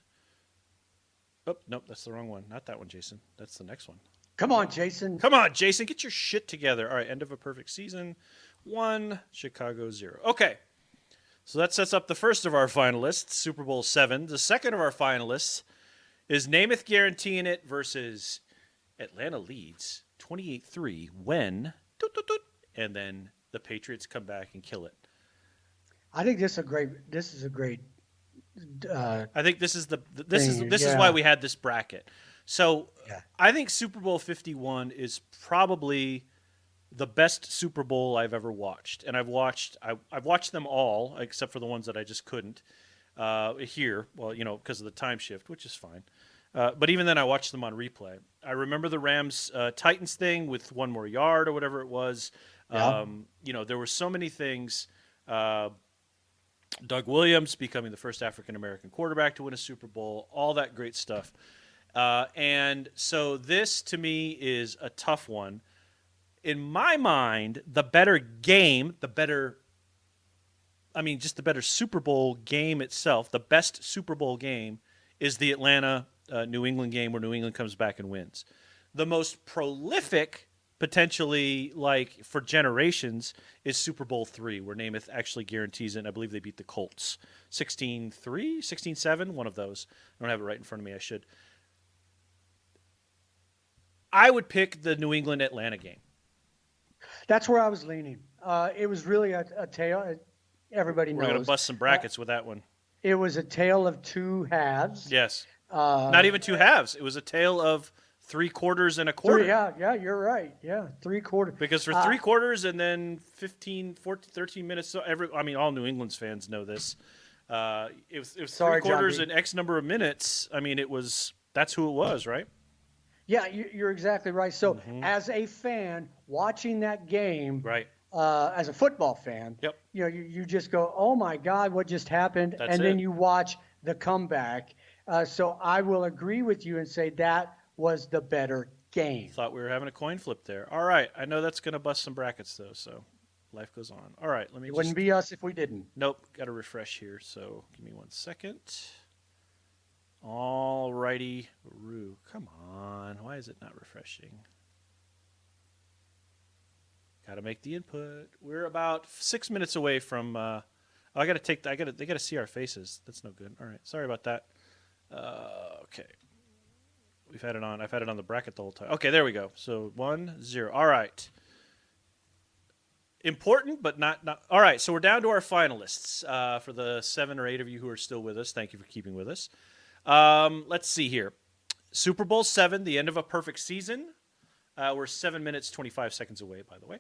Oh, nope, that's the wrong one. Not that one, Jason. That's the next one. Come on, Jason. Come on, Jason, get your shit together. All right, end of a perfect season. 1, Chicago 0. Okay, so that sets up the first of our finalists, Super Bowl 7. The second of our finalists is Namath guaranteeing it versus Atlanta leads 28-3 when, and then the Patriots come back and kill it. I think this is a great. I think this is is why we had this bracket. So Yeah. I think Super Bowl 51 is probably the best Super Bowl I've ever watched, and I've watched them all except for the ones that I just couldn't here. Well, because of the time shift, which is fine. But even then, I watched them on replay. I remember the Rams Titans thing with 1 more yard or whatever it was. Yeah. There were so many things. Doug Williams becoming the first African American quarterback to win a Super Bowl, all that great stuff. And so this, to me, is a tough one. In my mind, the better game, the better Super Bowl game itself, the best Super Bowl game is the Atlanta New England game where New England comes back and wins. The most prolific, potentially, like for generations, is Super Bowl 3, where Namath actually guarantees it, and I believe they beat the Colts 16-3, 16-7, one of those. I don't have it right in front of me. I should. I would pick the New England Atlanta game. That's where I was leaning. It was really a tale. Everybody knows. We're going to bust some brackets with that one. It was a tale of 2 halves. Yes. Not even 2 halves. It was a tale of 3 quarters and a quarter. Yeah, you're right. Yeah, 3 quarters. Because for 3 quarters and then 15, 14, 13 minutes, so all New England's fans know this. It was 3 quarters and X number of minutes. That's who it was, right? Yeah, you're exactly right. So as a fan watching that game, right, as a football fan, yep, you just go, oh my God, what just happened? Then you watch the comeback. So I will agree with you and say that was the better game. Thought we were having a coin flip there. All right, I know that's going to bust some brackets though, so life goes on. All right, It wouldn't be us if we didn't. Nope, got to refresh here. So give me 1 second. All righty, Roo, come on. Why is it not refreshing? Got to make the input. We're about 6 minutes away from. They got to see our faces. That's no good. All right, sorry about that. Okay, I've had it on the bracket the whole time. Okay, there we go. So 1-0. All right. Important, but not. All right, so we're down to our finalists for the 7 or 8 of you who are still with us. Thank you for keeping with us. Let's see here. Super Bowl 7, the end of a perfect season. We're 7 minutes, 25 seconds away, by the way.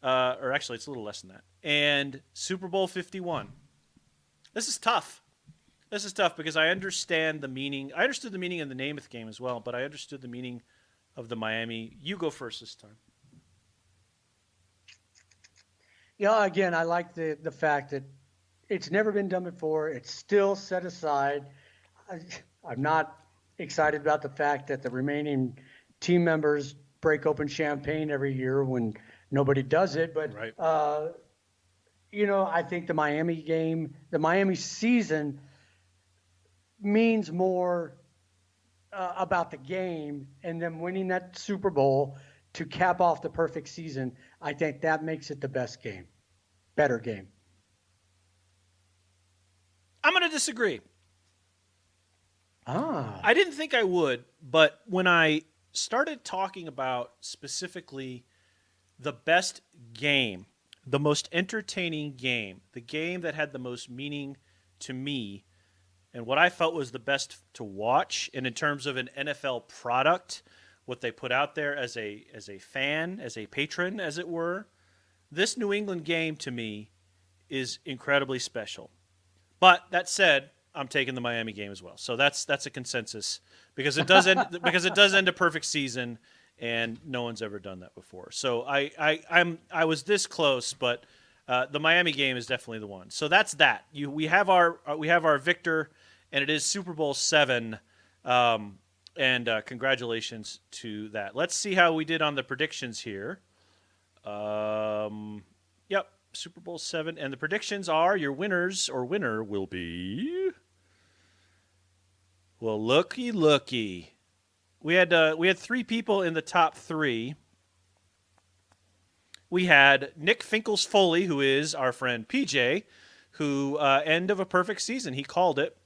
Or actually, it's a little less than that. And Super Bowl 51. This is tough. Because I understand the meaning. I understood the meaning of the Namath game as well, but I understood the meaning of the Miami. You go first this time. Yeah, again, I like the fact that it's never been done before. It's still set aside. I'm not excited about the fact that the remaining team members break open champagne every year when nobody does it. But, right. I think the Miami season means more about the game and them winning that Super Bowl to cap off the perfect season. I think that makes it the better game. I'm going to disagree. I didn't think I would, but when I started talking about specifically the best game, the most entertaining game, the game that had the most meaning to me, and what I felt was the best to watch, and in terms of an NFL product, what they put out there as a fan, as a patron, as it were, this New England game to me is incredibly special. But that said, I'm taking the Miami game as well. So that's a consensus because it does end a perfect season, and no one's ever done that before. So I was this close, but the Miami game is definitely the one. So that's that. We have our victor, and it is Super Bowl 7. And congratulations to that. Let's see how we did on the predictions here. Yep. Super Bowl 7. And the predictions are your winners or winner will be. Well, looky. We had three people in the top three. We had Nick Finkles Foley, who is our friend PJ, who end of a perfect season. He called it.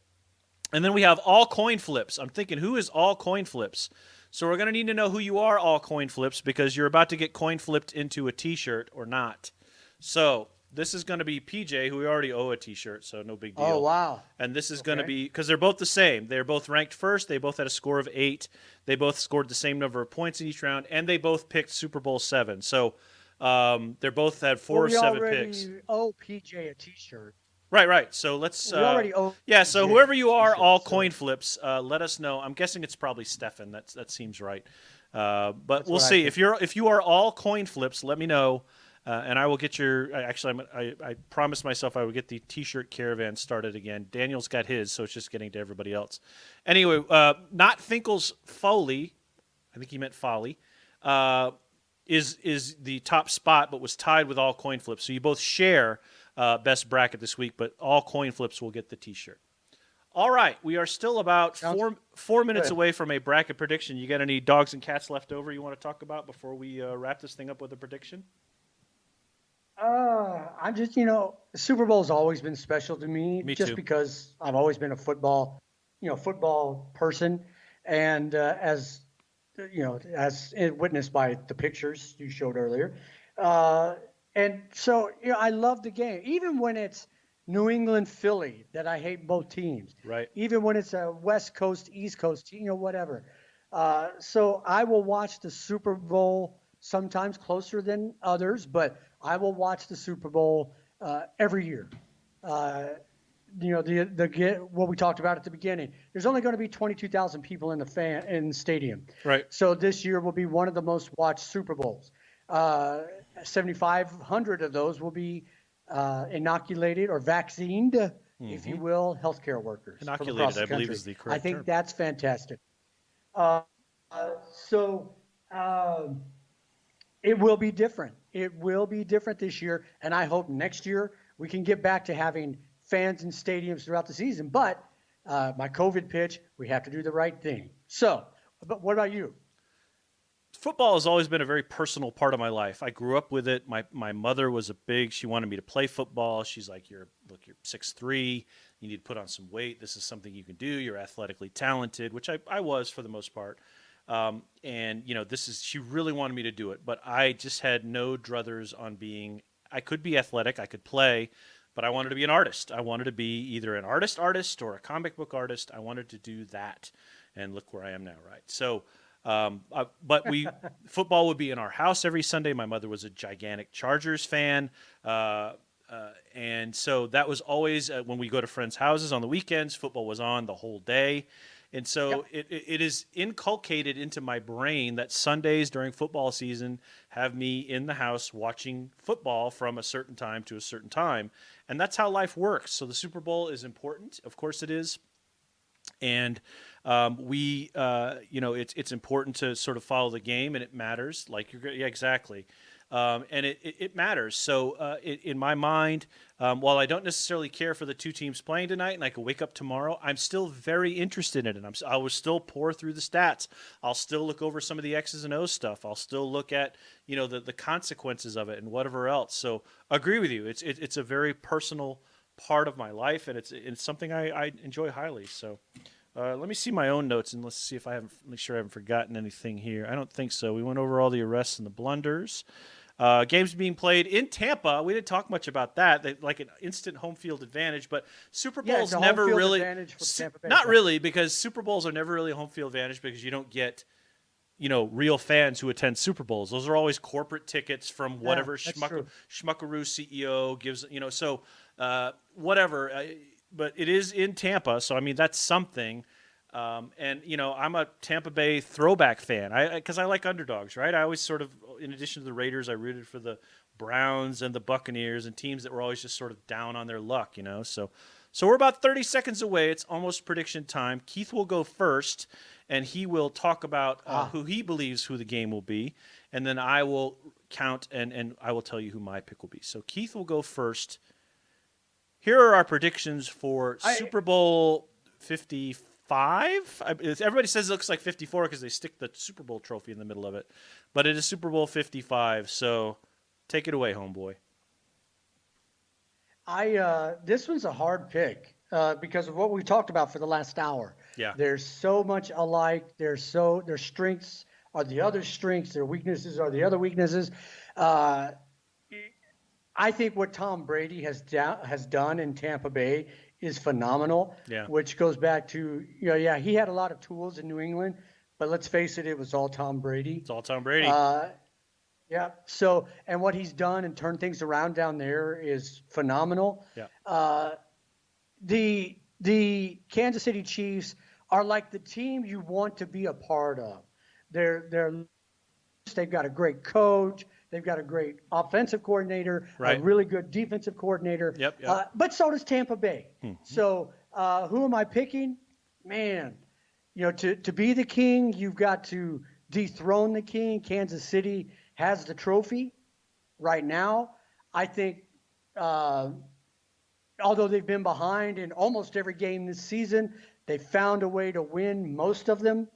And then we have all coin flips. I'm thinking, who is all coin flips? So we're going to need to know who you are, all coin flips, because you're about to get coin flipped into a T-shirt or not. So this is going to be PJ, who we already owe a T-shirt, so no big deal. Oh, wow. And this is going to be, because they're both the same. They're both ranked first. They both had a score of 8. They both scored the same number of points in each round, and they both picked Super Bowl 7. So they both had 4 or 7 picks. We already owe PJ a T-shirt. Right. So let's. We already owe. Yeah. So PJ whoever you are, t-shirt, all so- coin flips. Let us know. I'm guessing it's probably Stefan. That seems right. But That's we'll what I see. think. If you are all coin flips, let me know, and I will get your. Actually, I promised myself I would get the T-shirt caravan started again. Daniel's got his, so it's just getting to everybody else. Anyway, not Finkel's Foley. I think he meant Folly. Is the top spot, but was tied with all coin flips. So you both share best bracket this week, but all coin flips will get the T-shirt. All right, we are still about four minutes good. away from a bracket prediction. You got any dogs and cats left over you want to talk about before we wrap this thing up with a prediction? I'm just, the Super Bowl's always been special to me. Me just too. because I've always been a football person, and as witnessed by the pictures you showed earlier, and so I love the game, even when it's New England, Philly, that I hate both teams. Right. Even when it's a West Coast, East Coast, whatever. So I will watch the Super Bowl sometimes closer than others, but I will watch the Super Bowl every year. What we talked about at the beginning. There's only going to be 22,000 people in the stadium. Right. So this year will be one of the most watched Super Bowls. 7,500 of those will be inoculated or vaccinated, if you will, healthcare workers. from across Inoculated, the I believe, country. is the I correct think term. that's fantastic. So it will be different. It will be different this year, and I hope next year we can get back to having fans in stadiums throughout the season. But my COVID pitch, we have to do the right thing. So, but what about you? Football has always been a very personal part of my life. I grew up with it. My mother was she wanted me to play football. She's like, you're 6'3", you need to put on some weight. This is something you can do. You're athletically talented, which I was for the most part. And she really wanted me to do it, but I just had no druthers on I could be athletic, I could play, but I wanted to be an artist. I wanted to be either an artist or a comic book artist. I wanted to do that, and look where I am now, right? So, but football would be in our house every Sunday. My mother was a gigantic Chargers fan, and so that was always when we go to friends' houses on the weekends. Football was on the whole day. And so it is inculcated into my brain that Sundays during football season have me in the house watching football from a certain time to a certain time. And that's how life works. So the Super Bowl is important. Of course it is. And it's important to sort of follow the game, and it matters. Exactly. And it matters. So in my mind, while I don't necessarily care for the two teams playing tonight, and I could wake up tomorrow, I'm still very interested in it. I will still pour through the stats. I'll still look over some of the X's and O's stuff. I'll still look at the consequences of it and whatever else. So I agree with you. It's a very personal part of my life, and it's something I enjoy highly. So. Let me see my own notes, and let's see if make sure I haven't forgotten anything here. I don't think so. We went over all the arrests and the blunders. Games being played in Tampa. We didn't talk much about that. Like an instant home field advantage, but Super Bowls it's a home never field really. advantage for Tampa Bay. Not really, because Super Bowls are never really a home field advantage because you don't get, real fans who attend Super Bowls. Those are always corporate tickets from whatever true. schmuckaroo CEO gives. So whatever. But it is in Tampa, so I mean that's something. And I'm a Tampa Bay throwback fan. Because I like underdogs, right? I always sort of, in addition to the Raiders, I rooted for the Browns and the Buccaneers and teams that were always just sort of down on their luck, So we're about 30 seconds away. It's almost prediction time. Keith will go first, and he will talk about who he believes who the game will be, and then I will count, and I will tell you who my pick will be. So Keith will go first. Here are our predictions for Super Bowl 55. Everybody says it looks like 54 because they stick the Super Bowl trophy in the middle of it. But it is Super Bowl 55, so take it away, homeboy. This one's a hard pick because of what we talked about for the last hour. Yeah. There's so much alike. Their strengths are the other strengths. Their weaknesses are the other weaknesses. Uh, I think what Tom Brady has done in Tampa Bay is phenomenal. Yeah. Which goes back to he had a lot of tools in New England, but let's face it was all Tom Brady. It's all Tom Brady. Yeah. So, and what he's done and turned things around down there is phenomenal. Yeah. The Kansas City Chiefs are like the team you want to be a part of. They've got a great coach. They've got a great offensive coordinator, right. A really good defensive coordinator. Yep. But so does Tampa Bay. Mm-hmm. So who am I picking? Man, to be the king, you've got to dethrone the king. Kansas City has the trophy right now. I think, although they've been behind in almost every game this season, they found a way to win most of them.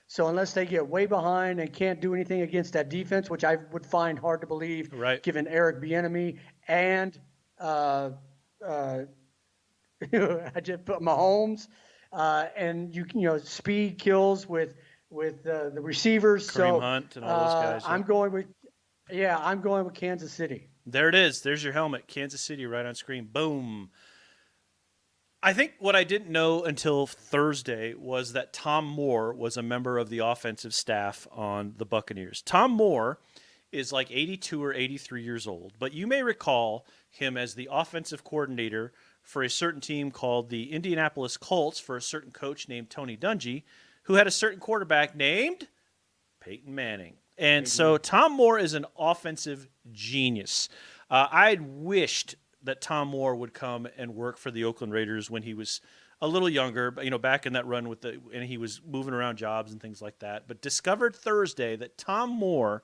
So unless they get way behind and can't do anything against that defense, which I would find hard to believe, right. Given Eric Bieniemy and I just put Mahomes, and speed kills with the receivers. Kareem Hunt and all those guys. Yeah. I'm going with Kansas City. There it is. There's your helmet. Kansas City right on screen. Boom. I think what I didn't know until Thursday was that Tom Moore was a member of the offensive staff on the Buccaneers. Tom Moore is like 82 or 83 years old, but you may recall him as the offensive coordinator for a certain team called the Indianapolis Colts for a certain coach named Tony Dungy, who had a certain quarterback named Peyton Manning. And so Tom Moore is an offensive genius. I'd wished that Tom Moore would come and work for the Oakland Raiders when he was a little younger, back in that run and he was moving around jobs and things like that. But discovered Thursday that Tom Moore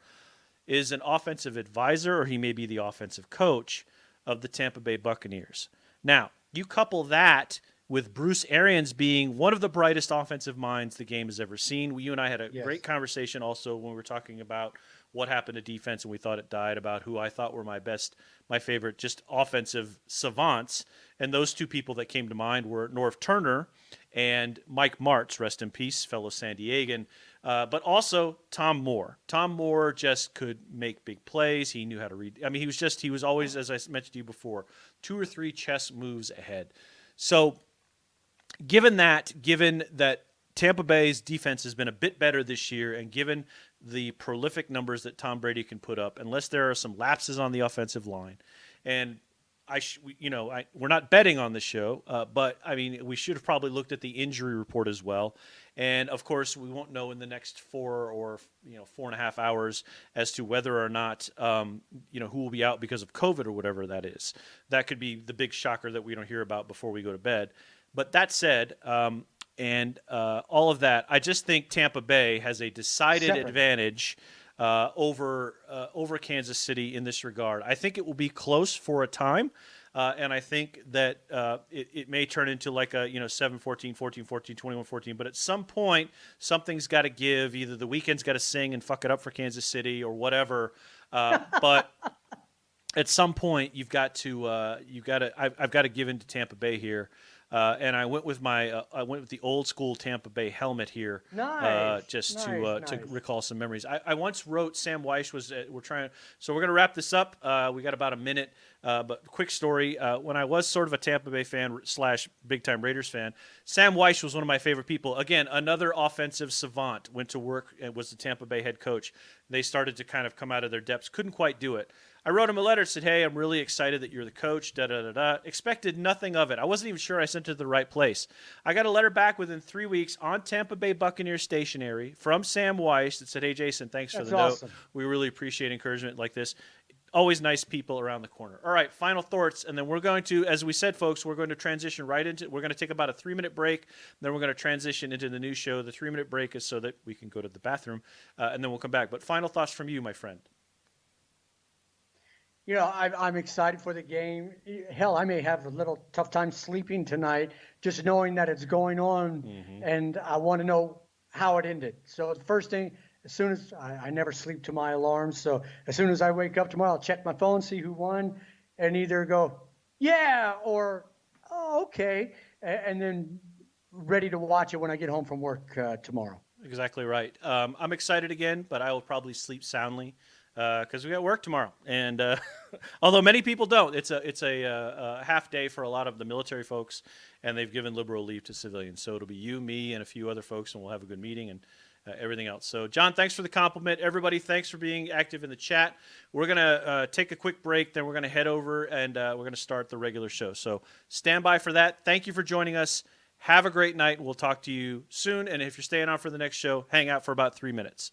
is an offensive advisor, or he may be the offensive coach of the Tampa Bay Buccaneers. Now, you couple that with Bruce Arians being one of the brightest offensive minds the game has ever seen. You and I had a great conversation also when we were talking about what happened to defense and we thought it died, about who I thought were my favorite just offensive savants. And those two people that came to mind were Norv Turner and Mike Martz, rest in peace, fellow San Diegan, but also Tom Moore. Tom Moore just could make big plays. He knew how to read. I mean, he was always, as I mentioned to you before, 2 or 3 chess moves ahead. So given that Tampa Bay's defense has been a bit better this year, and given the prolific numbers that Tom Brady can put up, unless there are some lapses on the offensive line, and we're not betting on the show, but I mean, we should have probably looked at the injury report as well. And of course, we won't know in the next 4 or 4.5 hours as to whether or not who will be out because of COVID or whatever that is. That could be the big shocker that we don't hear about before we go to bed. But that said, and all of that, I just think Tampa Bay has a decided advantage over Kansas City in this regard. I think it will be close for a time, and I think that it may turn into like a 7-14, 14-14, 21-14. But at some point, something's got to give. Either the weekend's got to sing and fuck it up for Kansas City or whatever. But at some point, I've got to give in to Tampa Bay here. And I went with the old school Tampa Bay helmet here, to recall some memories. I once wrote, Sam Weiss was so we're going to wrap this up. We got about a minute, but quick story. When I was sort of a Tampa Bay fan / big time Raiders fan, Sam Weiss was one of my favorite people. Again, another offensive savant, went to work and was the Tampa Bay head coach. They started to kind of come out of their depths, couldn't quite do it. I wrote him a letter, said, "Hey, I'm really excited that you're the coach, da-da-da-da." Expected nothing of it. I wasn't even sure I sent it to the right place. I got a letter back within 3 weeks on Tampa Bay Buccaneers stationery from Sam Weiss that said, "Hey, Jason, thanks for the note. We really appreciate encouragement like this." Always nice people around the corner. All right, final thoughts, and then we're going to, as we said, folks, we're going to transition right into, we're going to take about a 3-minute break, then we're going to transition into the new show. The 3-minute break is so that we can go to the bathroom, and then we'll come back. But final thoughts from you, my friend. I'm excited for the game. Hell, I may have a little tough time sleeping tonight, just knowing that it's going on, Mm-hmm. and I want to know how it ended. So the first thing, as soon as I never sleep to my alarms, so as soon as I wake up tomorrow, I'll check my phone, see who won, and either go, yeah, or oh, okay, and then ready to watch it when I get home from work tomorrow. Exactly right. I'm excited again, but I will probably sleep soundly because we got work tomorrow. And although many people don't, it's a half day for a lot of the military folks, and they've given liberal leave to civilians. So it'll be you, me, and a few other folks, and we'll have a good meeting and everything else. So, John, thanks for the compliment. Everybody, thanks for being active in the chat. We're gonna take a quick break, then we're gonna head over and we're gonna start the regular show. So stand by for that. Thank you for joining us. Have a great night. We'll talk to you soon. And if you're staying on for the next show, hang out for about 3 minutes.